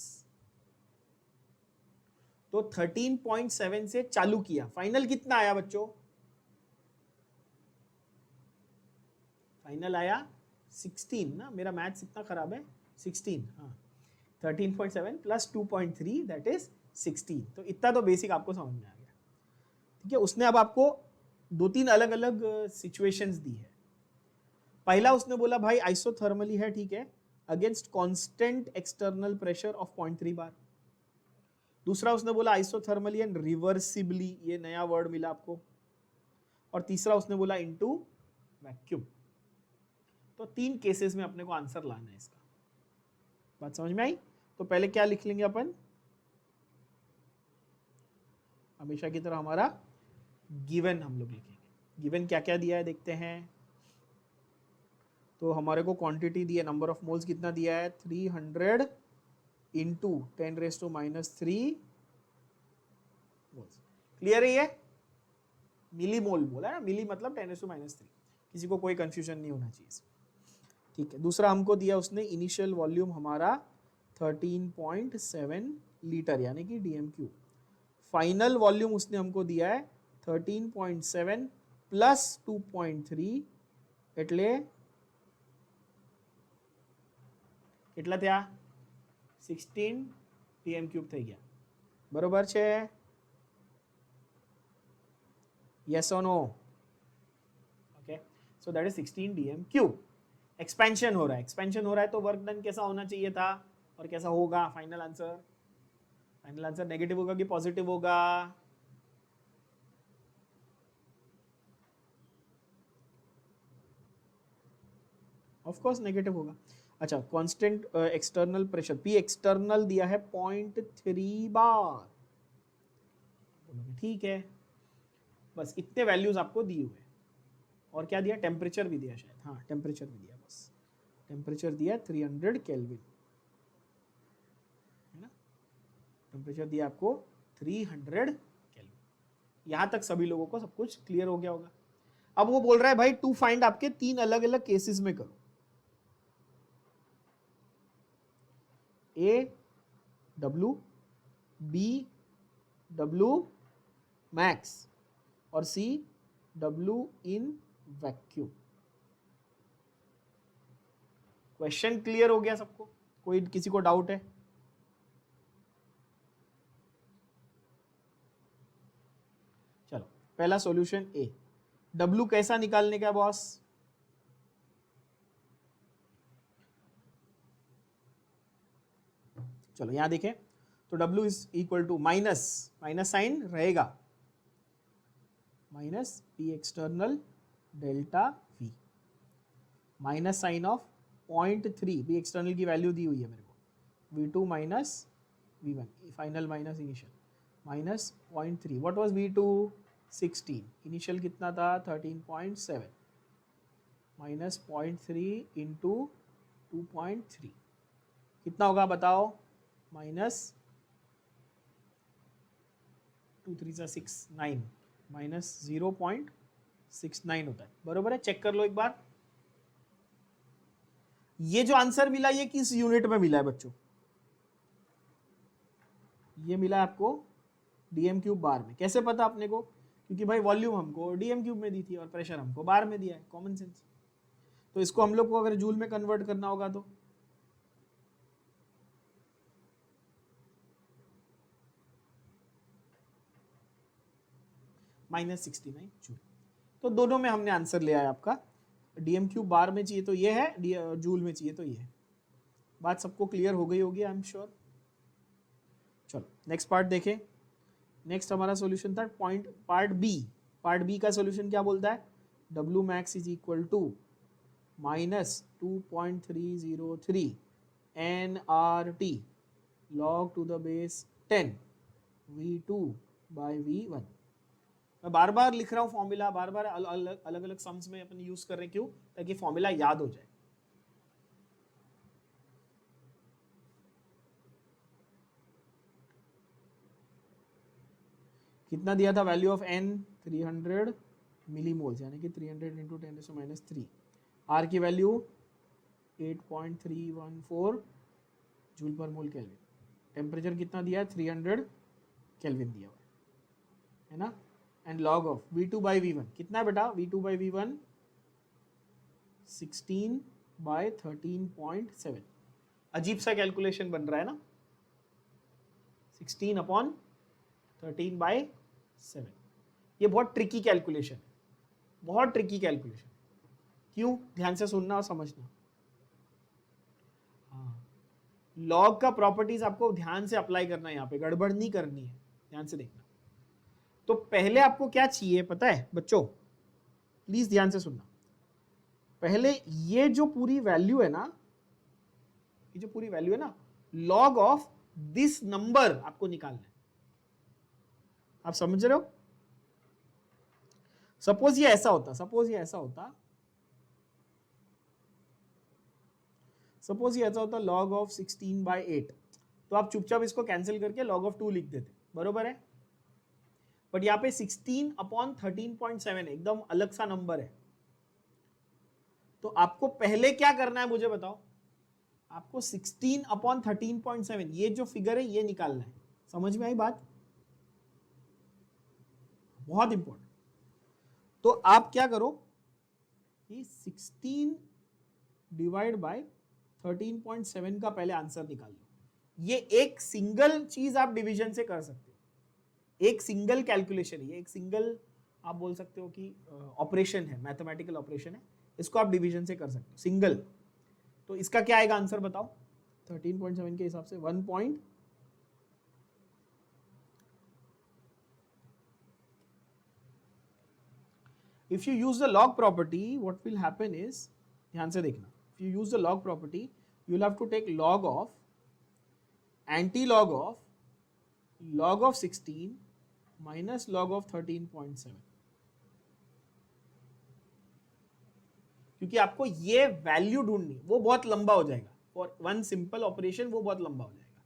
तो 13.7 से चालू किया, final कितना आया बच्चों? Final आया 16 ना, मेरा मैथ्स इतना खराब है, 16, हाँ 13.7 प्लस 2.3 दैट इज 16। तो इतना तो बेसिक आपको समझ में आ गया, ठीक है। उसने अब आपको दो तीन अलग अलग सिचुएशंस दी है। पहला उसने बोला भाई आइसोथर्मली है, ठीक है, against constant external pressure of 0.3 बार। दूसरा उसने बोला आइसोथर्मली एंड रिवर्सिबली, ये नया वर्ड मिला आपको। और तीसरा उसने बोला इनटू वैक्यूम। तो तीन केसेस में अपने को आंसर लाना है इसका। बात समझ में आई? तो पहले क्या लिख लेंगे अपन? हमेशा की तरह हमारा गिवन हम लोग लिखेंगे। गिवन क्या क्या दिया है देखते हैं। तो हमारे को क्वांटिटी दी है, नंबर ऑफ मोल्स कितना दिया है? 300 इंटू 10⁻³ मोल्स। क्लियर है ये? मिली मोल बोला है ना, मिली मतलब 10⁻³। किसी को कोई कंफ्यूजन नहीं होना चाहिए, ठीक है। दूसरा हमको दिया उसने इनिशियल वॉल्यूम हमारा 13.7 लीटर यानी कि डीएम क्यूब। फाइनल वॉल्यूम उसने हमको दिया है 13.7 प्लस 2.3 એટલે કેટલા થયા 16 dm ક્યુબ થઈ ગયા બરોબર છે yes or no okay so that is 16 dm cube expansion हो रहा है तो वर्क डन कैसा होना चाहिए था और कैसा होगा फाइनल आंसर नेगेटिव होगा कि पॉजिटिव होगा ऑफ कोर्स नेगेटिव होगा अच्छा constant external pressure P external दिया है 0.3 बार ठीक है बस इतने वैल्यूज आपको दिए हुए और क्या दिया टेम्परेचर भी दिया शायद हाँ टेम्परेचर भी दिया बस टेम्परेचर दिया 300 केल्विन है ना टेम्परेचर दिया आपको 300 केल्विन यहां तक सभी लोगों को सब कुछ क्लियर हो गया होगा अब वो बोल रहा है भाई टू फाइंड आपके 3 अलग अलग केसेस में करो A W B W max और C W in vacuum question clear हो गया सबको कोई किसी को डाउट है चलो पहला सॉल्यूशन ए डब्ल्यू कैसा निकालने का बॉस चलो यहां देखें तो W is equal to minus sign रहेगा minus P external delta V minus sign of 0.3 P external की वैल्यू दी हुई है मेरे को V2 minus V1 final minus initial minus 0.3 what was V2 16 initial कितना था 13.7 माइनस 0.3 इंटू 2.3 कितना होगा बताओ माइनस 2 3 6 9 माइनस 0.69 होता है बरोबर है चेक कर लो एक बार ये जो आंसर मिला ये किस यूनिट में मिला है बच्चों ये मिला आपको डीएम क्यूब बार में कैसे पता अपने को क्योंकि भाई वॉल्यूम हमको डीएम क्यूब में दी थी और प्रेशर हमको बार में दिया है कॉमन सेंस तो इसको हम लोग को अगर जूल में कन्वर्ट करना होगा तो -69 जूल तो दोनों में हमने आंसर लिया है आपका डीएम क्यूब बार में चाहिए तो ये है जूल में चाहिए तो ये है बात सबको क्लियर हो गई होगी आई एम श्योर चलो नेक्स्ट पार्ट देखें नेक्स्ट हमारा सॉल्यूशन था पार्ट बी का सॉल्यूशन क्या बोलता है W max is equal to minus 2.303 nRT log to the base 10 V2 by V1 मैं बार बार लिख रहा हूं फॉर्मूला बार बार अलग अलग सम्स में अपन यूज कर रहे हैं क्यों ताकि फॉर्मूला याद हो जाए कितना दिया था वैल्यू ऑफ n 300 मिलीमोल्स यानी कि 300 इंटू 10⁻³ r की वैल्यू 8.314 जूल पर मोल केल्विन टेम्परेचर कितना दिया है 300 केल्विन दिया हुआ है ना and log of V2 by V1 कितना है बेटा V2 बाई V1 16 बाय 13.7 अजीब सा कैलकुलेशन बन रहा है ना 16 अपॉन 13 बाय 7 ये बहुत ट्रिकी कैलकुलेशन है बहुत ट्रिकी कैलकुलेशन क्यों ध्यान से सुनना और समझना हाँ लॉग का प्रॉपर्टीज आपको ध्यान से अप्लाई करना है यहाँ पे गड़बड़ नहीं करनी है ध्यान से देखना तो पहले आपको क्या चाहिए पता है बच्चों प्लीज ध्यान से सुनना पहले ये जो पूरी वैल्यू है ना लॉग ऑफ दिस नंबर आपको निकालना है आप समझ रहे हो सपोज ये ऐसा होता लॉग ऑफ 16 बाय 8 तो आप चुपचाप इसको कैंसिल करके लॉग ऑफ 2 लिख देते बरोबर है बट यहां पे 16 अपॉन 13.7 एकदम अलग सा नंबर है तो आपको पहले क्या करना है मुझे बताओ आपको 16 अपॉन 13.7 ये जो फिगर है ये निकालना है समझ में आई बात बहुत इंपॉर्टेंट तो आप क्या करो कि 16 डिवाइड बाय 13.7 का पहले आंसर निकाल लो। ये एक सिंगल चीज आप डिवीजन से कर सकते हो, एक सिंगल कैलकुलेशन है, एक सिंगल आप बोल सकते हो कि ऑपरेशन है, मैथमेटिकल ऑपरेशन है, इसको आप डिवीजन से कर सकते हो सिंगल। तो इसका क्या आएगा आंसर बताओ? 13.7 के हिसाब से 1 point, if you use the log property, what will happen is, ध्यान से देखना, if you use the log property, you will have to take log of, anti-log of 16 minus log of 13.7, क्योंकि आपको ये वैल्यू ढूंढनी, वो बहुत लंबा हो जाएगा फॉर वन सिंपल ऑपरेशन, वो बहुत लंबा हो जाएगा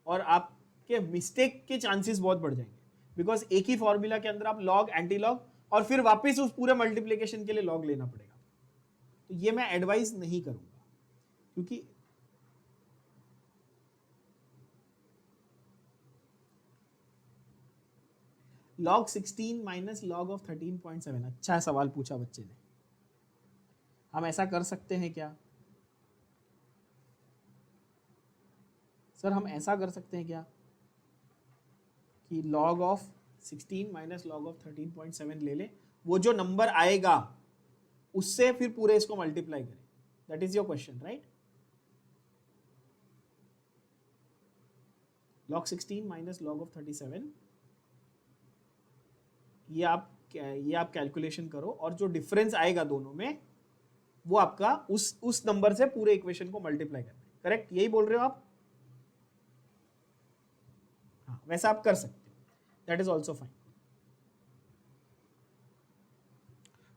और आपके मिस्टेक के चांसेस बहुत बढ़ जाएंगे, बिकॉज एक ही फॉर्मूला के अंदर आप लॉग, एंटी लॉग और फिर वापस उस पूरे मल्टीप्लिकेशन के लिए लॉग लेना पड़ेगा। तो ये मैं एडवाइस नहीं करूंगा, क्योंकि log 16 माइनस लॉग ऑफ 13.7, अच्छा सवाल पूछा बच्चे ने। हम ऐसा कर सकते हैं क्या सर, हम ऐसा कर सकते हैं क्या कि log of 16 minus log of 13.7 ले ले, वो जो नंबर आएगा उससे फिर पूरे इसको मल्टीप्लाई करें? That is your question, right? log 16 minus log of 37, ये आप कैलकुलेशन करो और जो डिफरेंस आएगा दोनों में वो आपका उस नंबर से पूरे इक्वेशन को मल्टीप्लाई करना है, करेक्ट? यही बोल रहे हो आप? हाँ, वैसा आप कर सकते हो, that is also fine.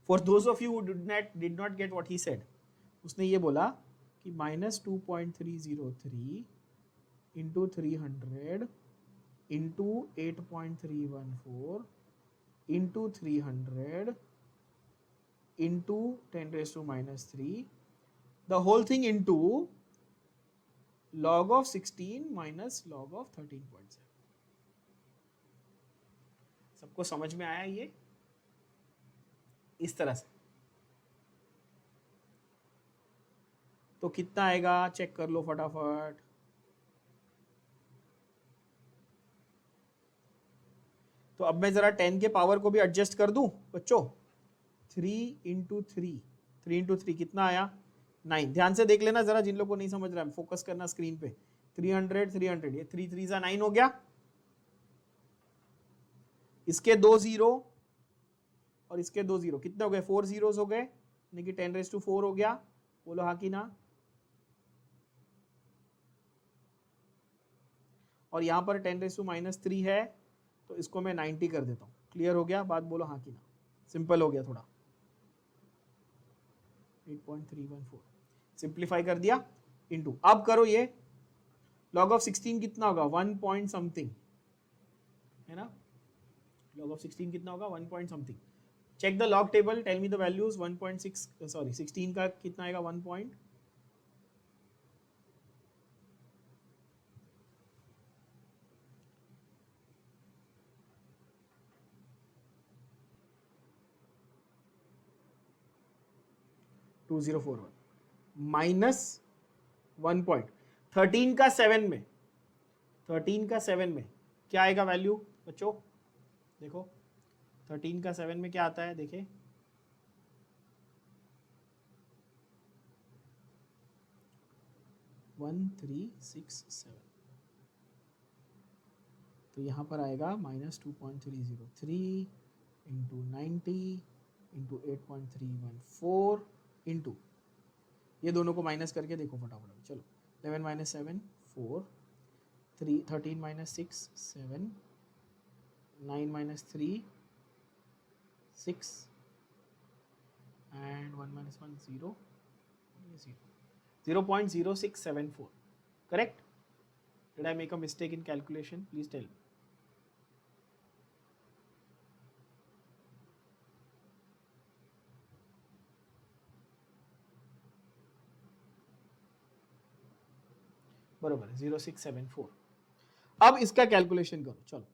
For those of you who did not get what he said, उसने ये बोला कि -2.303 into 300 into 8.314 into 300 into 10⁻³ the whole thing into log of 16 minus log of 13.7। सबको समझ में आया ये? इस तरह से तो कितना आएगा चेक कर लो फटाफट। तो अब मैं जरा 10 के पावर को भी एडजस्ट कर दूं बच्चों। 3 इंटू 3 कितना आया? 9। ध्यान से देख लेना जरा, जिन लोगों को नहीं समझ रहा है, फोकस करना स्क्रीन पे। 300 ये 3 3 जा 9 हो गया, इसके 2 0 और इसके 2 0 कितने हो गए? 4 zeros हो गए, यानी कि 10⁻⁴ हो गया। बोलो हाँ कि ना? और यहां पर 10⁻³ है, तो इसको मैं 90 कर देता हूं। क्लियर हो गया बात? बोलो हाँ कि ना? सिंपल हो गया थोड़ा। 8.314 सिंप्लीफाई कर दिया इनटू, अब करो ये log ऑफ 16 कितना होगा? 1 पॉइंट समथिंग है ना? log ऑफ 16 कितना होगा? 1 point something. Check the log table, tell me the values. 1.6 sorry 16 का कितना आएगा? 1 पॉइंट 2041 माइनस 1 पॉइंट 13 का 7 में, 13 का 7 में क्या आएगा वैल्यू बच्चों? देखो 13 का 7 में क्या आता है, देखे 1367। तो यहाँ पर आएगा -2.303 इंटू 90 इंटू 8.314 इंटू, ये दोनों को माइनस करके देखो फटाफट। चलो 11 - 7 4, 13 - 6 7, 9 - 3 6 and 1 - 1 0, 0.0674 correct? Did I make a mistake in calculation? Please tell me. बरोबर है 0674। अब इसका कैलकुलेशन करो। चलो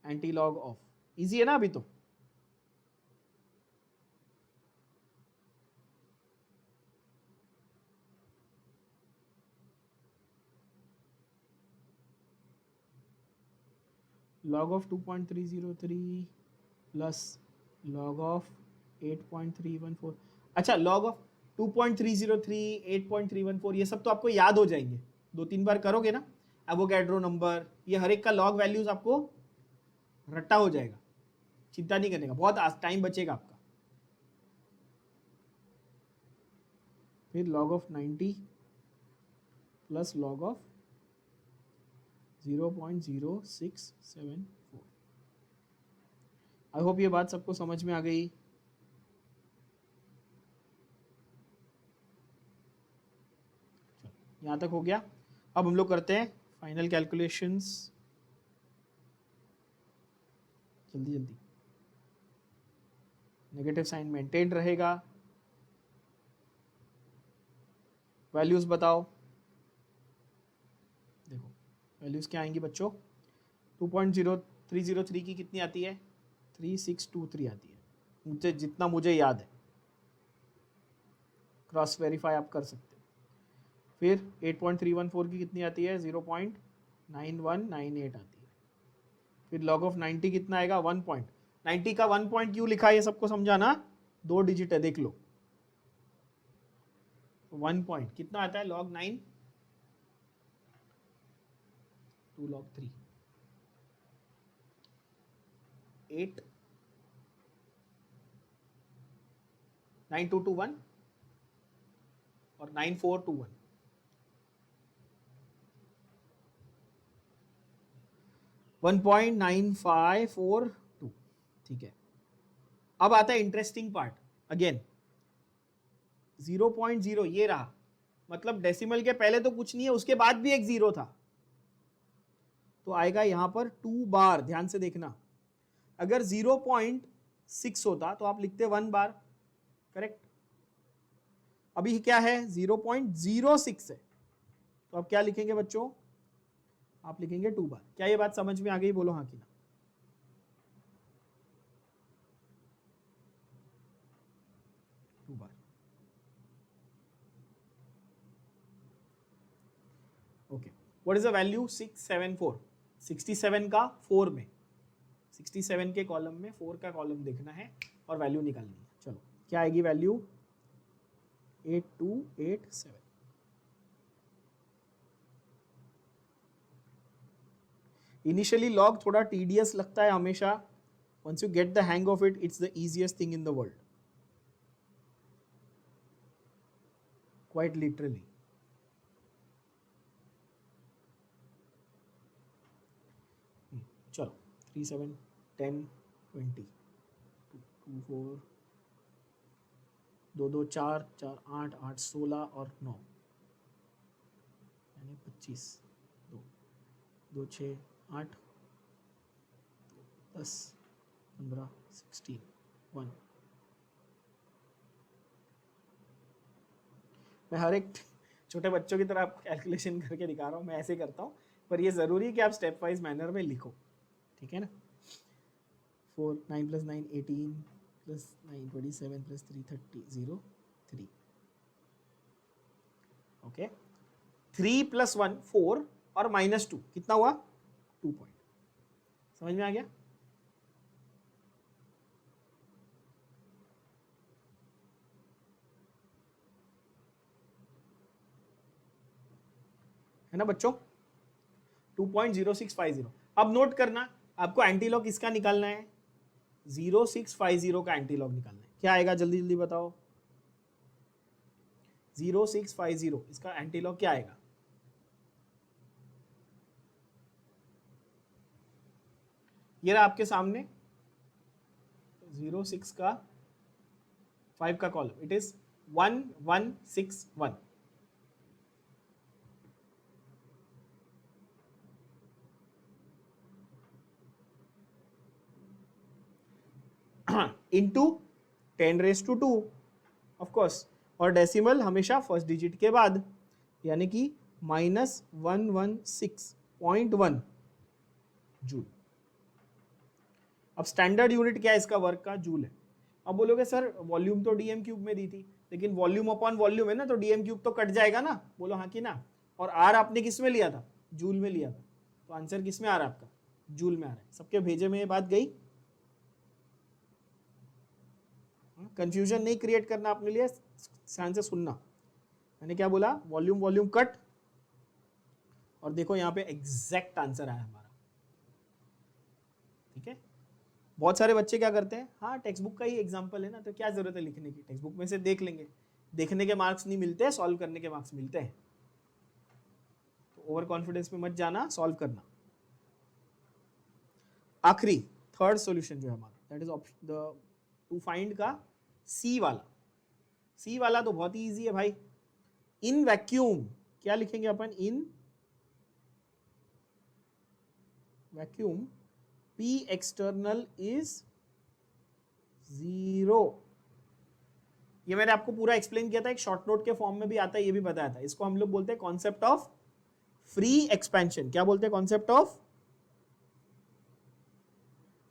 एंटी लॉग ऑफ, इजी है ना? अभी तो log of 2.303 plus log of 8.314, अच्छा log of 2.303 8.314 ये सब तो आपको याद हो जाएंगे, 2-3 बार करोगे ना, एवोगैड्रो नंबर, ये हर एक का लॉग वैल्यूज आपको रट्टा हो जाएगा, चिंता नहीं करने का, बहुत टाइम बचेगा आपका। फिर log of 90 plus log of 0.0674। I hope ये बात सबको समझ में आ गई। यहां तक हो गया। अब हम लोग करते हैं फाइनल कैलकुलेशंस, जल्दी जल्दी। नेगेटिव साइन मेंटेन रहेगा, वैल्यूज बताओ। देखो वैल्यूज क्या आएंगी बच्चों, 2.0303 की कितनी आती है, 3623 आती है, मुझे जितना मुझे याद है, क्रॉस वेरीफाई आप कर सकते हो। फिर 8.314 की कितनी आती है, 0.9198 आती है। फिर log ऑफ 90 कितना आएगा, 1 पॉइंट। 90 का 1 पॉइंट क्यों लिखा है ये सबको समझाना, 2 डिजिट है, देख लो। 1 पॉइंट कितना आता है, log 9 2 log 3 8 9221 और 9421, 1.9542, ठीक है। अब आता है इंटरेस्टिंग पार्ट, अगेन 0.0 ये रहा, मतलब डेसिमल के पहले तो कुछ नहीं है, उसके बाद भी एक जीरो था, तो आएगा यहां पर 2 बार। ध्यान से देखना, अगर 0.6 होता तो आप लिखते 1 बार, करेक्ट। अभी क्या है, 0.06 है, तो आप क्या लिखेंगे बच्चों, आप लिखेंगे 2 बार। क्या ये बात समझ में आ गई, बोलो हाँ कि ना। Okay, what is the value, 674, 67 का 4 में, 67 के कॉलम में 4 का कॉलम देखना है और वैल्यू निकालनी है। चलो क्या आएगी वैल्यू, 8287। इनिशियली लॉग थोड़ा टीडियस लगता है हमेशा, once you get the hang of it, it's the easiest thing in the world, quite literally। चलो 3 7 10 20 2 4 2 2 4 4 8 8 16 और 9 यानी 25, 2 2 6 8 10 15 16 1। मैं हर एक छोटे बच्चों की तरह आपको कैलकुलेशन करके दिखा रहा हूँ, मैं ऐसे करता हूँ, पर ये ज़रूरी है कि आप स्टेप वाइज मैनर में लिखो, ठीक है ना। 4 9 + 9 18 + 9 27 + 3 30 0 3, ओके। 3 + 1 4 और -2 कितना हुआ, 2 पॉइंट। समझ में आ गया। है ना बच्चों, 2.0650। अब नोट करना, आपको एंटीलॉग किसका निकालना है, 0650 का एंटीलॉग निकालना है। क्या आएगा जल्दी जल्दी बताओ, 0650 इसका एंटीलॉग क्या आएगा, ये रहा आपके सामने 06 का 5 का column, it is 1161। Into 10⁻², of course, और डेसिमल हमेशा फर्स्ट डिजिट के बाद, यानी कि -116.1 जूल। अब स्टैंडर्ड यूनिट क्या है इसका वर्क का, जूल है। अब बोलोगे सर वॉल्यूम तो डीएम क्यूब में दी थी, लेकिन वॉल्यूम अपॉन वॉल्यूम है ना, तो डीएम क्यूब तो कट जाएगा ना, बोलो हाँ कि ना। और आर आपने किस में लिया था, जूल में लिया था, तो आंसर किस में आ रहा है आपका, जूल में आ रहा है। सबके भेजे में ये बात गई? कंफ्यूजन नहीं क्रिएट करना अपने लिए, ध्यान से सुनना। मैंने क्या बोला? वॉल्यूम वॉल्यूम कट, और देखो यहाँ पे एग्जैक्ट आंसर आया हमारा। ठीक है, बहुत सारे बच्चे क्या करते हैं, हाँ टेक्स्ट बुक का ही एग्जांपल है ना, तो क्या जरूरत है लिखने की, टेक्स्ट बुक में से देख लेंगे। देखने के मार्क्स नहीं मिलते, सॉल्व करने के मार्क्स मिलते हैं। तो ओवर कॉन्फिडेंस में मत जाना, सॉल्व करना। आखिरी थर्ड सॉल्यूशन जो है हमारा, that is option the two find का सी वाला। सी वाला तो बहुत ही इजी है भाई। इन वैक्यूम क्या लिखेंगे अपन? In vacuum P external is 0। ये मैंने आपको पूरा एक्सप्लेन किया था, एक शॉर्ट नोट के फॉर्म में भी आता है, ये भी बताया था। इसको हम लोग बोलते हैं कॉन्सेप्ट ऑफ फ्री एक्सपेंशन। क्या बोलते हैं? Concept of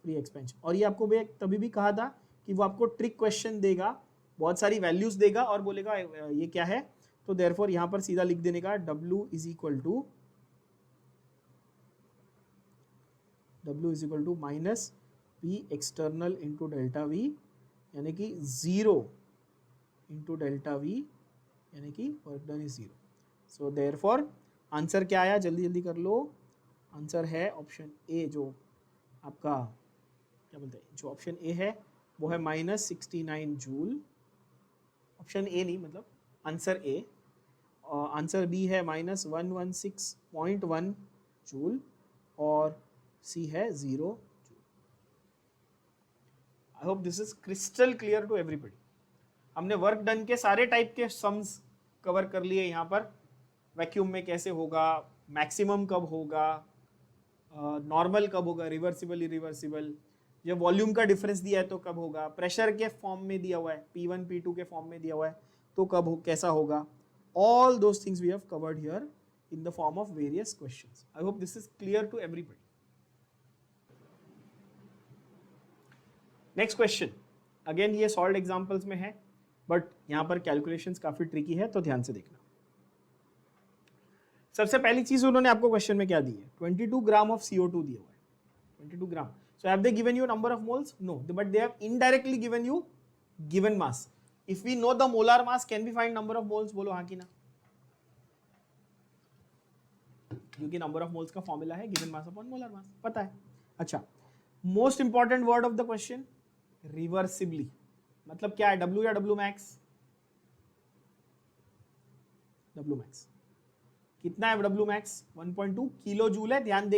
free expansion. और ये आपको भी तभी भी कहा था कि वो आपको ट्रिक क्वेश्चन देगा, बहुत सारी वैल्यूज देगा और बोलेगा ये क्या है। तो देयरफॉर यहां पर सीधा लिख देने का W is equal to minus P external into delta V, यानी कि 0 इंटू डेल्टा V, यानी कि work done is 0। So therefore answer क्या आया? जल्दी जल्दी कर लो। आंसर है ऑप्शन ए, जो आपका क्या बोलते हैं, जो ऑप्शन ए है वो है -69 जूल। ऑप्शन ए नहीं, मतलब आंसर ए। आंसर बी है -116.1 जूल, और सी है 0 joule. I hope this is crystal clear to everybody. हमने वर्क डन के सारे टाइप के सम्स कवर कर लिए यहाँ पर। वैक्यूम में कैसे होगा, मैक्सिमम कब होगा, नॉर्मल कब होगा, रिवर्सिबल इरिवर्सिबल, ये वॉल्यूम का डिफरेंस दिया है तो कब होगा, प्रेशर के फॉर्म में दिया हुआ है, P1 P2 के फॉर्म में दिया हुआ है तो कब हो, कैसा होगा। All those things we have covered here in the form of various questions. I hope this is clear to everybody. Next question. Again ये solved examples में है, but यहाँ पर calculations काफी tricky है, तो ध्यान से देखना। सबसे पहली चीज उन्होंने आपको क्वेश्चन में क्या दी है? 22 ग्राम ऑफ CO2 दिया हुआ है, 22 ग्राम। So have they given you number of moles? No, but they have indirectly given you given mass. If we know the molar mass, can we find number of moles? बोलो हाँ कि ना, क्योंकि number of moles का formula है given mass upon molar मास, पता है। अच्छा, most important word of the question, reversibly. मतलब क्या है? W या W मैक्स? W मैक्स कितना है? W मैक्स 1.2 किलो जूल है। ध्यान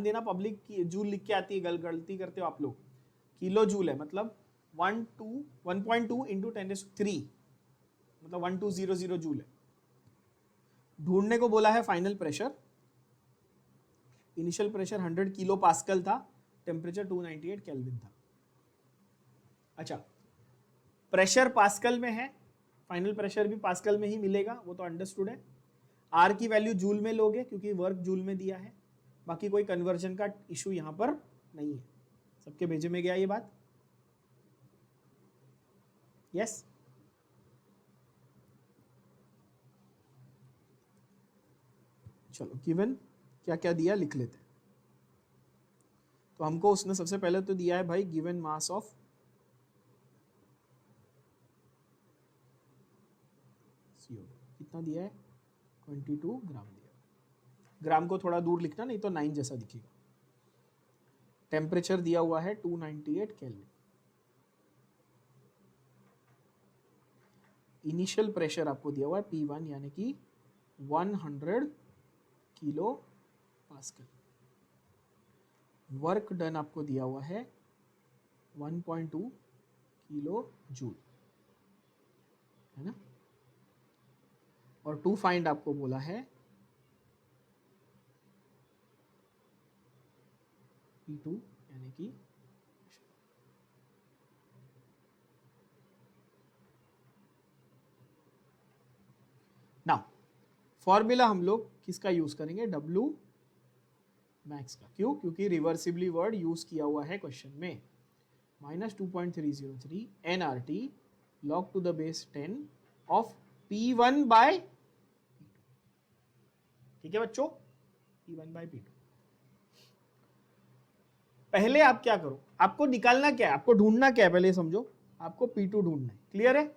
देना पब्लिक, जूल लिख के आती है, गलती करते हो आप लोग। किलो जूल है, मतलब 1.2 इंटू 10⁻³ मतलब 1200 जूल है। ढूंढने को बोला है final pressure. Initial pressure 100 kilo pascal था, टेम्परेचर 298 केल्विन था। अच्छा, प्रेशर पास्कल में है, फाइनल प्रेशर भी पास्कल में ही मिलेगा, वो तो अंडरस्टूड है। आर की वैल्यू जूल में लोगे क्योंकि वर्क जूल में दिया है, बाकी कोई कन्वर्जन का इशू यहां पर नहीं है। सबके भेजे में गया ये बात? यस? चलो, गिवन क्या क्या दिया लिख लेते हैं। तो हमको उसने सबसे पहले तो दिया है भाई गिवन मास ऑफ CO2, कितना दिया है? 22 ग्राम दिया। ग्राम को थोड़ा दूर लिखना, नहीं तो 9 जैसा दिखेगा। टेम्परेचर दिया हुआ है 298 केल्विन। इनिशियल प्रेशर आपको दिया हुआ है P1 यानी कि 100 किलो पास्कल। वर्क डन आपको दिया हुआ है 1.2 किलो जूल, है ना। और टू फाइंड आपको बोला है P2 यानी कि ना फॉर्मूला हम लोग किसका यूज करेंगे? W मैक्स का। क्यों? क्योंकि रिवर्सिबली वर्ड यूज किया हुआ है क्वेश्चन में। -2.303 nRT log to the base 10 of P1 by P2। ठीक है बच्चों, P1 by P2। पहले आप क्या करो, आपको निकालना क्या है, आपको ढूंढना क्या है, पहले समझो, आपको P2 ढूंढना है। क्लियर है?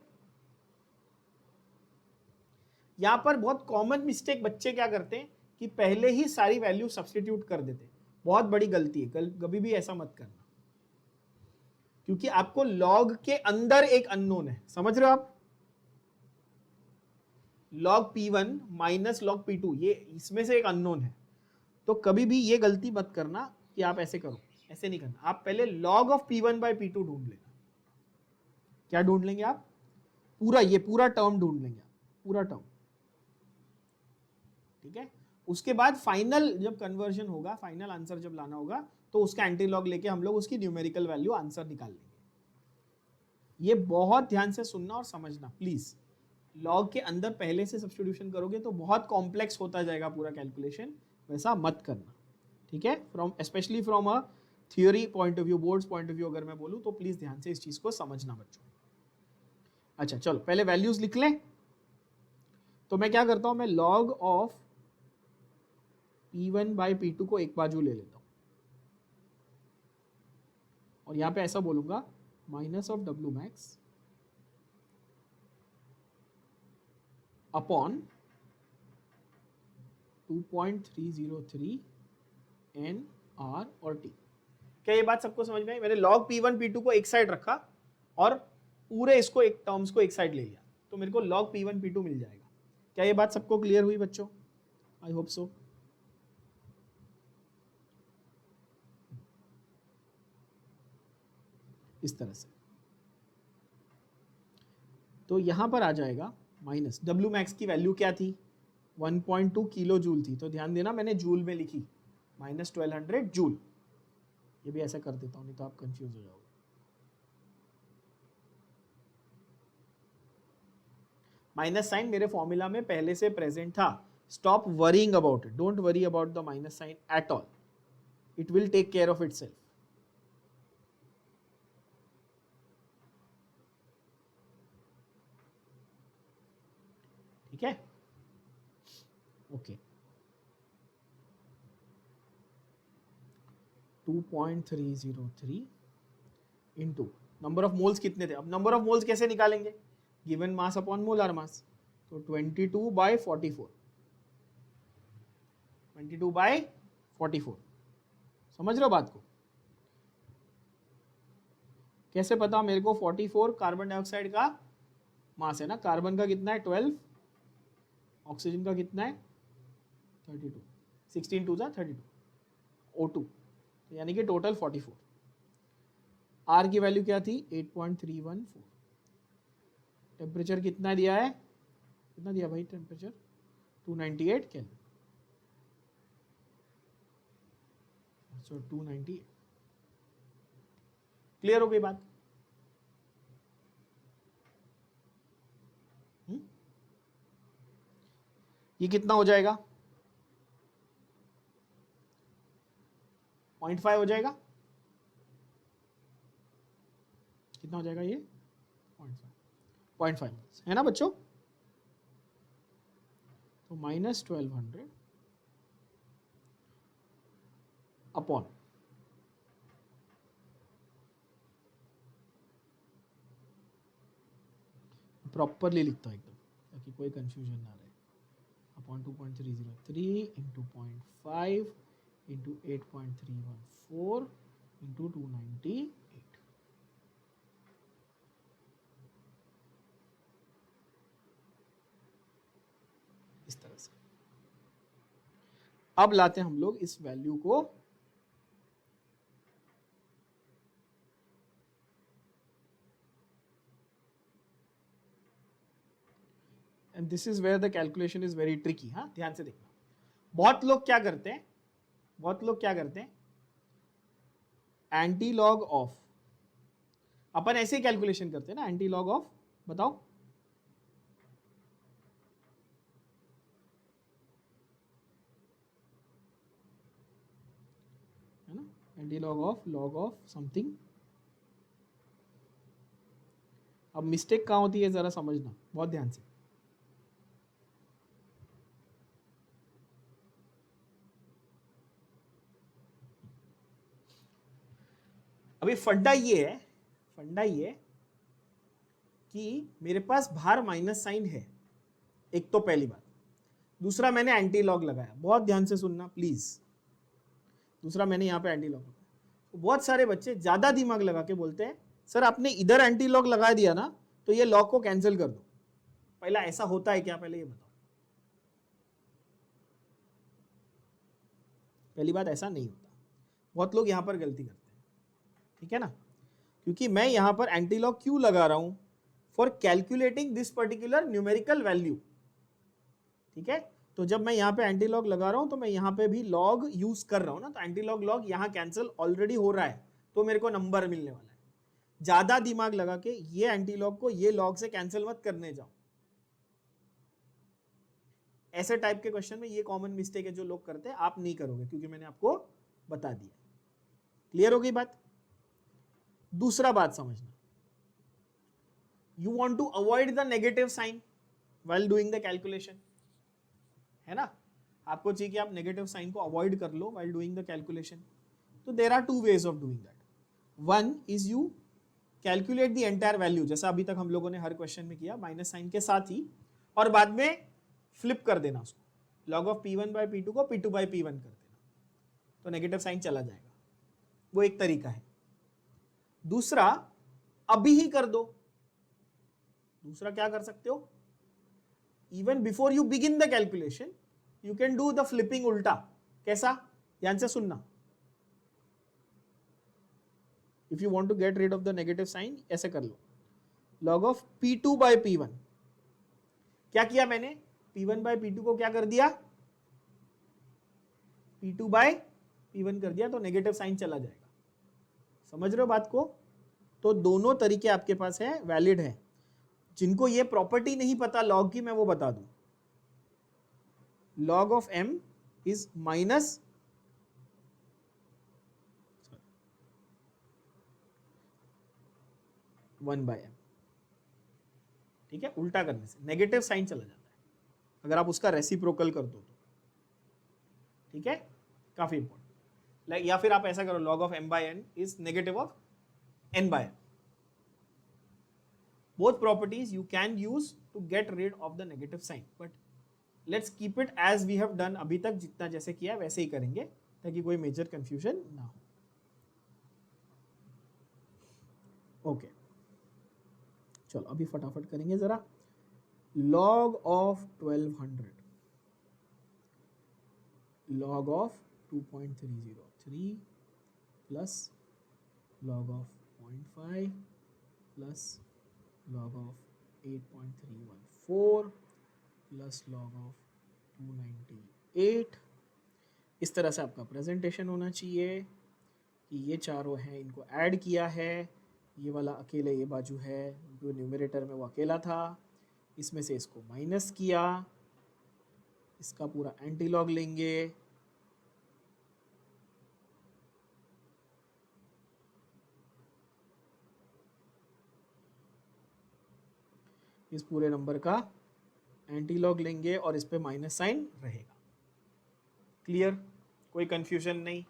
यहां पर बहुत कॉमन मिस्टेक बच्चे क्या करते हैं कि पहले ही सारी वैल्यू सब्स्टिट्यूट कर देते हैं। बहुत बड़ी गलती है, कभी भी ऐसा मत करना, क्योंकि आपको लॉग के अंदर एक अननोन है, समझ रहे हो आप? Log P1 minus log P2, ये इसमें से एक अननोन है। तो कभी भी ये गलती मत करना कि आप ऐसे करो, ऐसे नहीं करना। आप पहले log of P1 by P2 ढूंढ लेना। क्या ढूंढ लेंगे आप? पूरा, ये पूरा टर्म ढूंढ लेंगे आप, पूरा टर्म। ठीक है? उसके बाद फाइनल जब कन्वर्जन होगा, फाइनल आंसर जब लाना होगा, तो उसका एंटी लॉग लेके हम लोग उसकी न्यूमेरिकल वैल्यू आंसर निकाल लेंगे। ये बहुत ध्यान से सुनना और समझना प्लीज। लॉग के अंदर पहले से सब्स्टिट्यूशन करोगे तो बहुत कॉम्प्लेक्स होता जाएगा पूरा कैलकुलेशन, वैसा मत करना। ठीक है? From specially from a theory point of view, boards point of view अगर मैं बोलूं तो प्लीज ध्यान से इस चीज को समझना बच्चों। अच्छा चलो पहले वैल्यूज लिख लें। तो मैं क्या करता हूं, मैं log of P1 by P2 को एक बाजू ले लेता हूं, और यहां पे ऐसा बोलूंगा minus of W max upon 2.303 N R और T। क्या ये बात सबको समझ में आई? मैंने log P1 P2 को एक साइड रखा और पूरे इसको एक टर्म्स को एक साइड ले लिया, तो मेरे को log P1 P2 मिल जाएगा। क्या ये बात सबको क्लियर हुई बच्चों? I hope so. इस तरह से तो यहां पर आ जाएगा माइनस W मैक्स की वैल्यू क्या थी, 1.2 किलो जूल थी, तो ध्यान देना मैंने जूल में लिखी, माइनस 1200 जूल। ये भी ऐसा कर देता हूं, नहीं तो आप कंफ्यूज हो जाओगे। माइनस साइन मेरे फॉर्मूला में पहले से प्रेजेंट था। Stop worrying about it, don't worry about the minus sign at all, it will take care of itself. ठीक है? Okay. 2.303 into number of moles कितने थे। अब नंबर ऑफ मोल्स कैसे निकालेंगे, given mass upon molar mass, तो 22 by 44, 22 by 44। समझ रहे हो बात को? कैसे पता मेरे को? 44 कार्बन डाइऑक्साइड का मास है ना, कार्बन का कितना है 12, ऑक्सीजन का कितना है 32, 16 टू जा 32, O2, तो यानी कि टोटल 44। आर की वैल्यू क्या थी 8.314। टेम्परेचर कितना दिया है, कितना दिया भाई टेम्परेचर, 298 केल्विन, सो 298। क्लियर हो गई बात? ये कितना हो जाएगा, 0.5 हो जाएगा। कितना हो जाएगा ये 0.5 है ना बच्चों? तो माइनस 1200 अपॉन, प्रॉपरली लिखता हूं एकदम ताकि कोई कंफ्यूजन ना रहे, अपॉन 2.303 इंटू 0.5 इंटू 8.314 इंटू 298, इस तरह से। अब लाते हैं हम लोग इस वैल्यू को and this is where the calculation is very tricky. हाँ ध्यान से देखना। बहुत लोग क्या करते हैं, बहुत लोग क्या करते हैं, एंटी लॉग ऑफ, अपन ऐसे ही कैलकुलेशन करते हैं ना, एंटी लॉग ऑफ, बताओ है ना, एंटी लॉग ऑफ समथिंग। अब मिस्टेक कहां होती है जरा समझना बहुत ध्यान से। अभी फंडा ये कि मेरे पास बाहर माइनस साइन है, एक तो पहली बात। दूसरा मैंने एंटी लॉग लगाया, बहुत ध्यान से सुनना प्लीज। दूसरा मैंने यहाँ पे एंटी लॉग लगाया। तो बहुत सारे बच्चे ज्यादा दिमाग लगा के बोलते हैं सर आपने इधर एंटी लॉग लगा दिया ना तो ये लॉग को कैंसिल कर दो। पहला ऐसा होता है क्या, पहले ये बताओ। पहली बात ऐसा नहीं होता, बहुत लोग यहां पर गलती करते हैं, ठीक है ना। क्योंकि मैं यहां पर एंटी लॉग क्यों लगा रहा हूं, for calculating this particular numerical value, ठीक है। तो जब मैं यहाँ पे एंटी लॉग लगा रहा हूं तो मैं यहाँ पे भी लॉग यूज कर रहा हूं ना, तो एंटी लॉग लॉग यहाँ कैंसिल ऑलरेडी हो रहा है, तो मेरे को नंबर मिलने वाला है। ज्यादा दिमाग लगा के ये एंटी लॉग को ये लॉग से कैंसिल मत करने जाओ। ऐसे टाइप के क्वेश्चन में ये कॉमन मिस्टेक है जो लोग करते हैं, आप नहीं करोगे क्योंकि मैंने आपको बता दिया। क्लियर हो गई बात। दूसरा बात समझना, you want to avoid the negative sign while doing the calculation, है ना। आपको चाहिए कि आप नेगेटिव साइन को अवॉइड कर लो व्हाइल डूइंग द कैलकुलेशन। तो there are two ways of doing that. One is you calculate the entire value, जैसा अभी तक हम लोगों ने हर क्वेश्चन में किया, माइनस साइन के साथ ही, और बाद में फ्लिप कर देना उसको, log of P1 by P2 को P2 बाई P1 कर देना, तो नेगेटिव साइन चला जाएगा। वो एक तरीका है। दूसरा, अभी ही कर दो। दूसरा क्या कर सकते हो, even before you begin the calculation you can do the flipping उल्टा। कैसा, ध्यान से सुनना। If you want to get rid of the negative sign, ऐसे कर लो, log of P2 by P1। क्या किया मैंने, P1 बाई P2 को क्या कर दिया, P2 बाई P1 कर दिया, तो नेगेटिव साइन चला जाएगा। समझ रहे हो बात को। तो दोनों तरीके आपके पास है, वैलिड है। जिनको ये प्रॉपर्टी नहीं पता लॉग की, मैं वो बता दूं, log of m is minus 1 by m, ठीक है। उल्टा करने से नेगेटिव साइन चला जाता है अगर आप उसका रेसिप्रोकल कर दो तो, ठीक है, काफी इंपॉर्टेंट। या फिर आप ऐसा करो, log of m by n is negative of n by m। both properties you can use to get rid of the negative sign, but let's keep it as we have done। अभी तक जितना जैसे किया वैसे ही करेंगे ताकि कोई major confusion ना हो। ओके, चलो अभी फटाफट करेंगे जरा। log of 1200, log of 2.303 plus log of 0.5 plus log of 8.314 plus log of 298। इस तरह से आपका प्रेजेंटेशन होना चाहिए कि ये चारों हैं, इनको ऐड किया है, ये वाला अकेले ये बाजू है जो न्यूमरेटर में वो अकेला था, इसमें से इसको माइनस किया, इसका पूरा एंटी लॉग लेंगे, इस पूरे नंबर का एंटी लॉग लेंगे और इस पे माइनस साइन रहेगा। क्लियर, कोई कंफ्यूजन नहीं।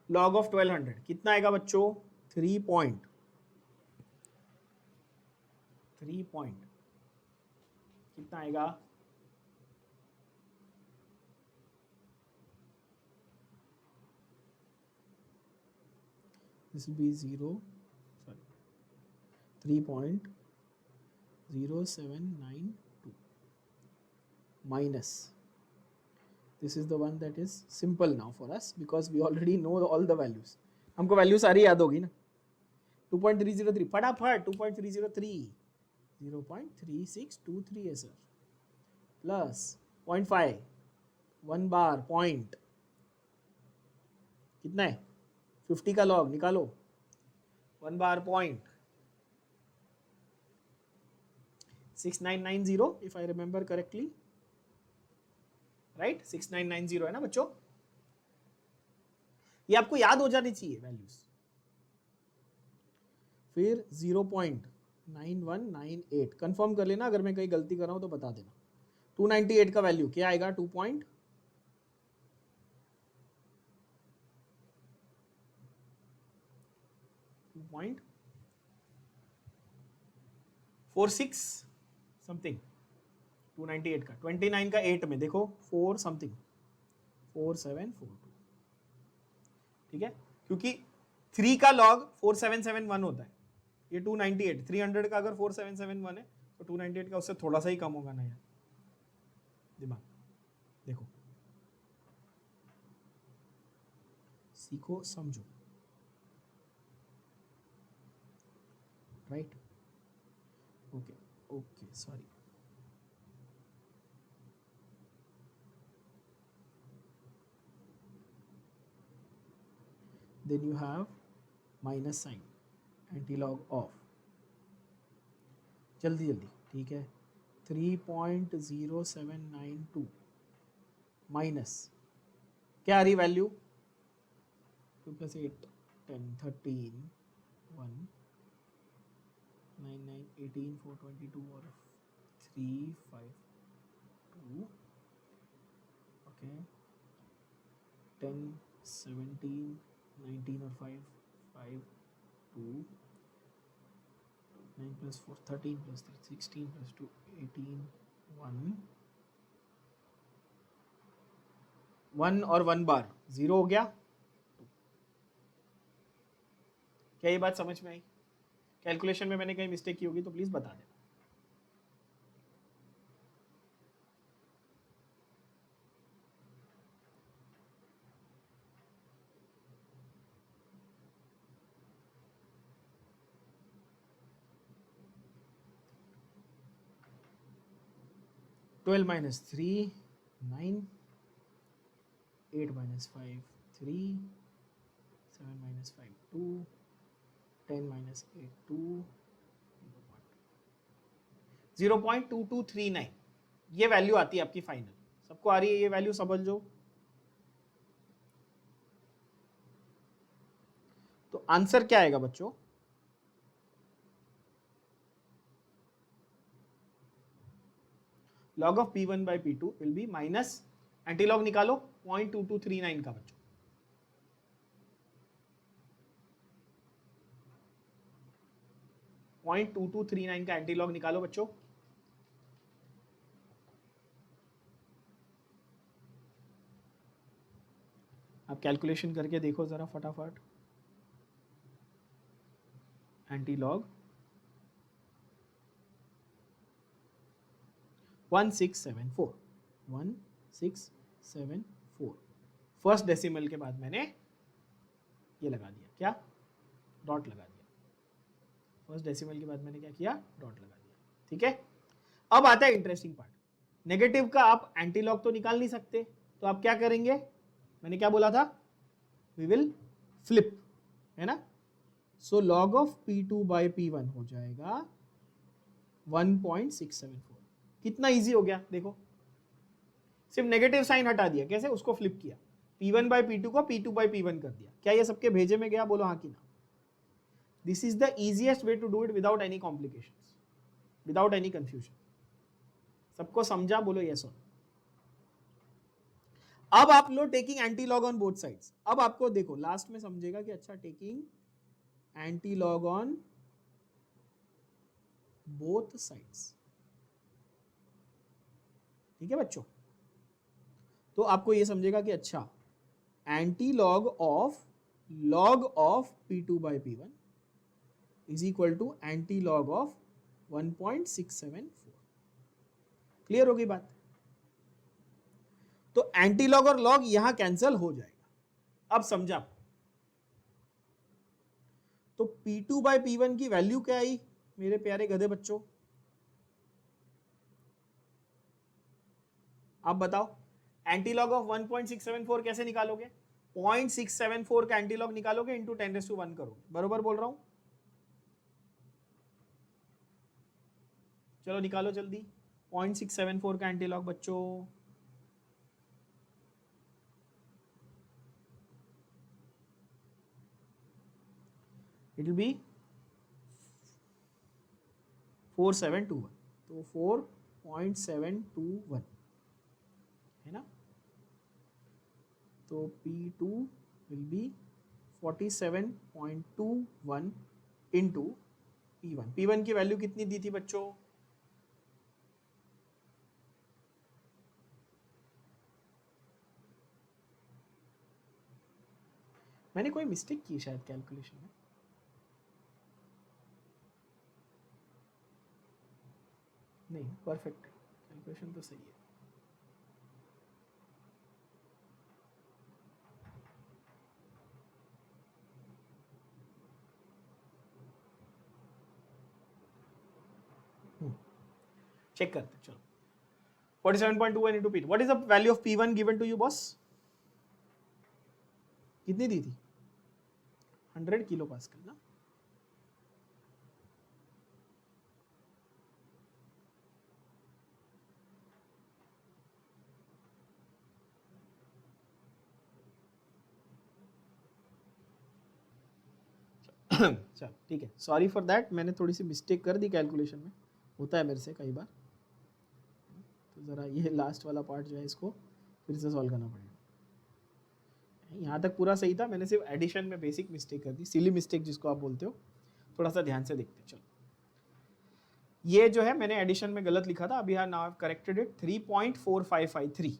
log ऑफ 1200 कितना आएगा बच्चों, 3 पॉइंट कितना आएगा, this will be 3.0792 minus, this is the one that is simple now for us because we already know all the values। हमको वैल्यू सारी याद होगी ना। 2.303 फटाफट, 2.303 0.3623 है सर, प्लस 0.5 1 बार पॉइंट कितना है, 50 का लॉग निकालो, 1 bar point 6990 if I remember correctly, right 6990 है ना बच्चों। ये आपको याद हो जानी चाहिए वैल्यूज। फिर 0.0 9198 कंफर्म कर लेना, अगर मैं कहीं गलती कर रहा हूं तो बता देना। 298 का वैल्यू क्या आएगा? 2.46 समथिंग। 298 का 29 का 8 में देखो 4 समथिंग 4742, ठीक है, क्योंकि 3 का लॉग 4771 होता है, ये 298, 300 का अगर 4771 है तो 298 का उससे थोड़ा सा ही कम होगा ना यार, दिमाग देखो, सीखो समझो, right. Okay okay sorry, then you have minus sign, anti-log of, जल्दी जल्दी, ठीक है, 3.0792 माइनस क्या आ रही वैल्यू? 2 + 8 10 13 1 9 9 18 422 और 3 5 2, ओके 10 17 19 और 5 5 2 9 + 4 13 + 3 16 + 2 18 1 और 1 बार 0 हो गया। क्या ये बात समझ में आई? कैलकुलेशन में मैंने कहीं मिस्टेक की होगी तो प्लीज बता देना। ट्वेल्व माइनस 3 9, 8 - 5 3, 7 - 5 2, 10 - 8 2, 0.2239 ये वैल्यू आती है आपकी फाइनल। सबको आ रही है ये वैल्यू? समझो तो आंसर क्या आएगा बच्चों? log of p1 by p2 will be minus antilog निकालो 0.2239 का बच्चों, .2239 का एंटीलॉग निकालो बच्चों। आप कैलकुलेशन करके देखो जरा फटाफट। एंटीलॉग 1674 1674, फर्स्ट डेसिमल के बाद मैंने ये लगा दिया, क्या? डॉट लगा दिया। फर्स्ट डेसिमल के बाद मैंने क्या किया? डॉट लगा दिया, ठीक है। अब आता है इंटरेस्टिंग पार्ट। नेगेटिव का आप एंटीलॉग तो निकाल नहीं सकते, तो आप क्या करेंगे? मैंने क्या बोला था? वी विल फ्लिप, है ना। So log of P2 by P1 हो जाएगा 1.674। कितना इजी हो गया देखो, सिर्फ नेगेटिव साइन हटा दिया। कैसे? उसको फ्लिप किया, P1 by P2 को P2 by P1 कर दिया। क्या ये सबके भेजे में गया? बोलो हाँ कि ना। This is the easiest way to do it without any complications, without any confusion. सबको समझा? बोलो यस और। अब आप लो taking anti log on both sides. अब आपको देखो लास्ट में समझेगा कि अच्छा taking anti log on both sides, ठीक है बच्चों। तो आपको ये समझेगा कि अच्छा anti log of P2 by P1 is equal to anti log of 1.674। Clear होगी बात? तो एंटी लॉग और लॉग यहां कैंसिल हो जाएगा। अब समझा? तो P2 by P1 की वैल्यू क्या आई मेरे प्यारे गधे बच्चों? आप बताओ। एंटीलॉग ऑफ 1.674 कैसे निकालोगे? 0.674 का एंटीलॉग निकालोगे इंटू 10⁻1 करोगे। बरोबर बोल रहा हूं? चलो निकालो जल्दी 0.674 का एंटीलॉग बच्चों। इट विल बी 4721, तो 4.721 है ना, तो P2 will be 47.21 into P1। P1 की वैल्यू कितनी दी थी बच्चों? मैंने कोई मिस्टेक की शायद कैलकुलेशन में। नहीं, परफेक्ट कैलकुलेशन तो सही है। चेक करते चलो। 47.21 into P2, what is the value of P1 given to you boss? कितनी दी थी? 100 किलो पास्कल ना। चल ठीक है, सॉरी फॉर दैट, मैंने थोड़ी सी मिस्टेक कर दी कैलकुलेशन में, होता है मेरे से कई बार। तो ज़रा ये लास्ट वाला पार्ट जो है इसको फिर से सॉल्व करना पड़ेगा। यहाँ तक पूरा सही था, मैंने सिर्फ एडिशन में बेसिक मिस्टेक कर दी, सिली मिस्टेक जिसको आप बोलते हो। थोड़ा सा ध्यान से देखते चलो। ये जो है मैंने एडिशन में गलत लिखा था, अभी नाउ करेक्टेड इट, 3.4553।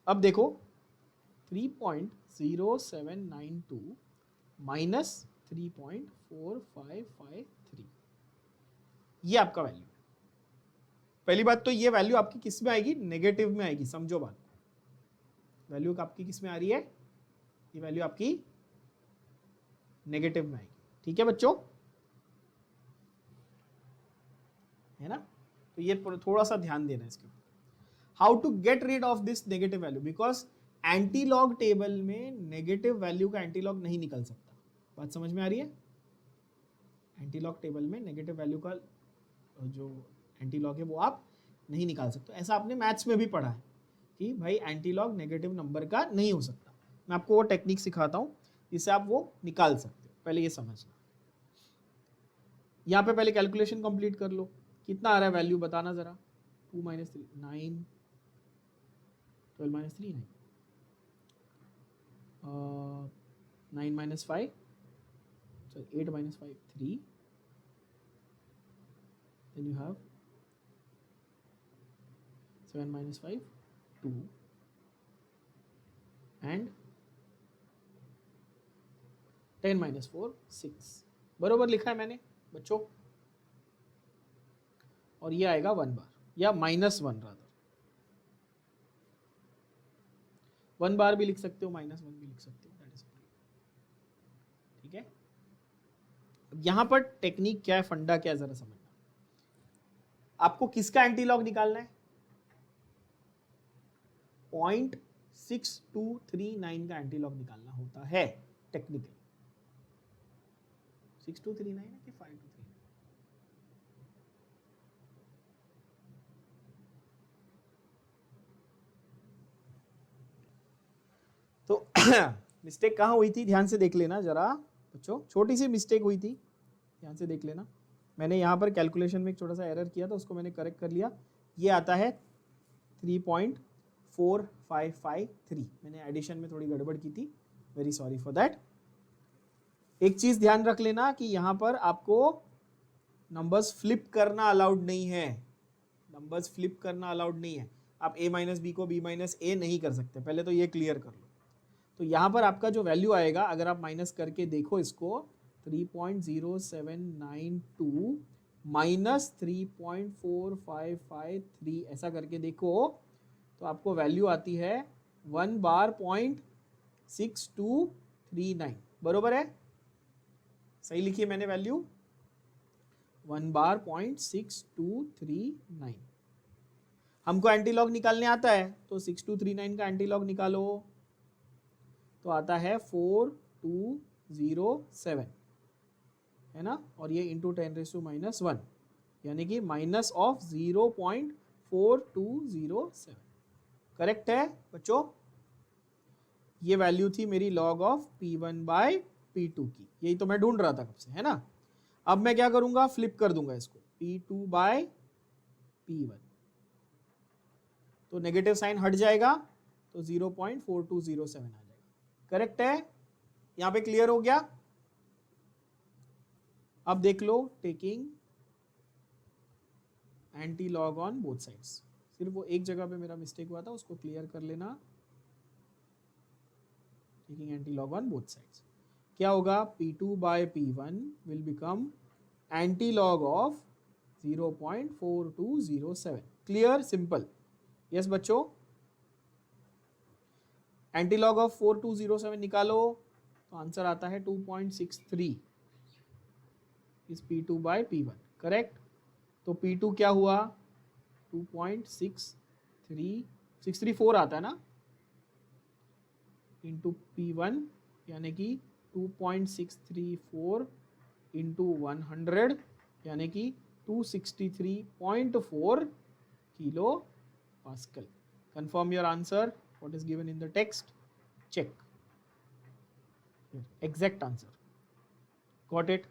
अब देखो 3.0792 माइनस 3.4553, ये आपका वैल्यू है। पहली बात तो ये वैल्यू आपकी किस में आएगी? नेगेटिव में आएगी, समझो बात को। वैल्यू आपकी किस में आ रही है? ये वैल्यू आपकी नेगेटिव में आएगी, ठीक है बच्चों, है ना। तो ये थोड़ा सा ध्यान देना है इसके ऊपर। How to get rid of this negative value, because antilog table में नेगेटिव वैल्यू का एंटीलॉग नहीं निकल सकता। बात समझ में आ रही है? एंटीलॉग टेबल में नेगेटिव वैल्यू का जो एंटीलॉग है वो आप नहीं निकाल सकते। ऐसा आपने मैथ्स में भी पढ़ा है कि भाई एंटीलॉग नेगेटिव नंबर का नहीं हो सकता। मैं आपको वो टेक्निक सिखाता हूँ जिससे आप वो निकाल सकते हो, पहले ये समझना। यहाँ पे पहले कैलकुलेशन कंप्लीट कर लो, कितना आ रहा है वैल्यू बताना जरा। 2 - 3 9, 12 - 3 9, 9 - 5 so 8 - 5 3, then you have 7 - 5 2 and 10 - 4 6। बरोबर लिखा है मैंने बच्चों। और ये आएगा 1 बार या -1 रादर। 1 बार भी लिख सकते हो, -1 भी लिख सकते हो, दैट इज ठीक है। यहां पर टेक्निक क्या है, फंडा क्या है, जरा समझना। आपको किसका एंटीलॉग निकालना है? 0.6239 का एंटीलॉग निकालना होता है टेक्निकली। 6239 है कि 523? तो मिस्टेक कहाँ हुई थी, ध्यान से देख लेना जरा बच्चों। छोटी सी मिस्टेक हुई थी, ध्यान से देख लेना। मैंने यहाँ पर कैलकुलेशन में एक छोटा सा एरर किया था, उसको मैंने करेक्ट कर लिया। ये आता है 3.4553। मैंने एडिशन में थोड़ी गड़बड़ की थी, वेरी सॉरी फॉर दैट। एक चीज ध्यान रख लेना कि यहाँ पर आपको नंबर्स फ्लिप करना अलाउड नहीं है। नंबर्स फ्लिप करना अलाउड नहीं है। आप a - b को b - a नहीं कर सकते, पहले तो ये क्लियर कर लो। तो यहाँ पर आपका जो वैल्यू आएगा, अगर आप माइनस करके देखो इसको, 3.0792 माइनस 3.4553 ऐसा करके देखो, तो आपको वैल्यू आती है 1 बार 0.6239। बरोबर है? सही लिखी है मैंने वैल्यू, 1 बार 0.6239। हमको एंटीलॉग निकालने आता है, तो 6239 का एंटीलॉग निकालो, तो आता है 4207, है ना। और ये इंटू 10⁻⁻1, यानी कि माइनस ऑफ 0.4207। करेक्ट है बच्चों? ये वैल्यू थी मेरी लॉग ऑफ P1/P2 की, यही तो मैं ढूंढ रहा था कब से, है ना। अब मैं क्या करूंगा, फ्लिप कर दूंगा इसको। P2 बाय P1, तो नेगेटिव साइन हट जाएगा तो 0.4207 आ जाएगा। करेक्ट है? यहां पे क्लियर हो गया? अब देख लो, taking anti log on both sides. सिर्फ वो एक जगह पे मेरा मिस्टेक हुआ था, उसको क्लियर कर लेना। Taking anti log on both sides, क्या होगा? P2 by P1 will become anti log of 0.4207। Clear? Simple. Yes बच्चों, एंटी लॉग ऑफ 4207 निकालो तो आंसर आता है 2.63 is P2 by P1। Correct? तो P2 क्या हुआ? 2.634 आता है ना, इंटू P1 यानी कि 2.634 इंटू 100 यानी कि 263.4 kilo pascal. Confirm your answer. What is given in the text? Check. Exact answer. Got it?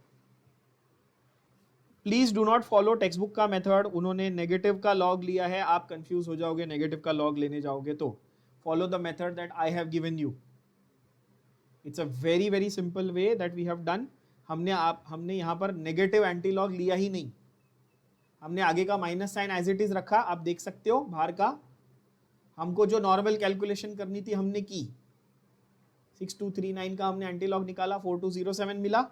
Please do not follow text book का मेथड। उन्होंने नेगेटिव का लॉग लिया है, आप कंफ्यूज हो जाओगे, नेगेटिव का लॉग लेने जाओगे तो follow the method that I have given you. It's a very very simple way that we have done. हमने यहाँ पर नेगेटिव एंटी लॉग लिया ही नहीं, हमने आगे का minus sign as it is रखा। आप देख सकते हो बाहर का, हमको जो नॉर्मल कैलकुलेशन करनी थी हमने की। 6239 का हमने एंटी लॉग निकाला, 4207 मिला।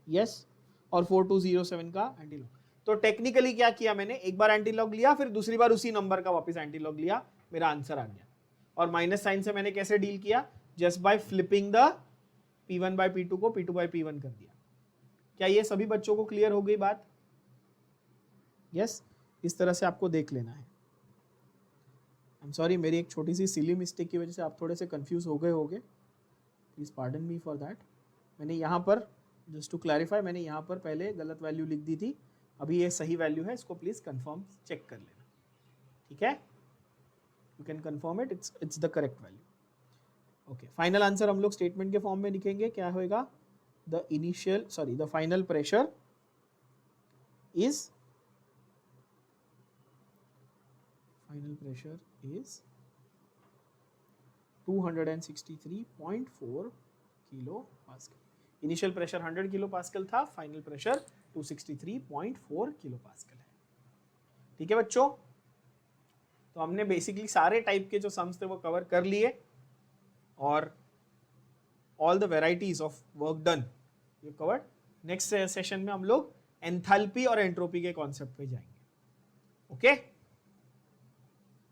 यस, और 4207 का एंटी लॉग। तो टेक्निकली क्या किया मैंने, एक बार एंटी लॉग लिया, फिर दूसरी बार उसी नंबर का वापस एंटी लॉग लिया, मेरा आंसर आ गया। और माइनस साइन से मैंने कैसे डील किया? Just by flipping the P1 by P2 को P2 बाय P1 कर दिया। क्या ये सभी बच्चों को क्लियर हो गई बात? यस, इस तरह से आपको देख लेना है। आई एम सॉरी, मेरी एक छोटी सी सिली मिस्टेक की वजह से आप थोड़े से कंफ्यूज हो गए होंगे, please pardon me for that. मैंने यहाँ पर जस्ट टू क्लैरिफाई, मैंने यहाँ पर पहले गलत वैल्यू लिख दी थी, अभी ये सही वैल्यू है, इसको प्लीज कंफर्म चेक कर लेना। ठीक है, you can confirm it, it's the correct value. Okay, final answer हम लोग स्टेटमेंट के फॉर्म में लिखेंगे। क्या होगा? The final pressure is $263.4 kilo pascal. Initial pressure 100 kilo pascal था, फाइनल प्रेशर 263.4 किलो पास्कल है। ठीक है बच्चों, तो हमने बेसिकली सारे टाइप के जो सम्स थे वो कवर कर लिए, और all the varieties of work done you covered. Next session में हम लोग एंथैल्पी और एंट्रोपी के कॉन्सेप्ट पे जाएंगे। ओके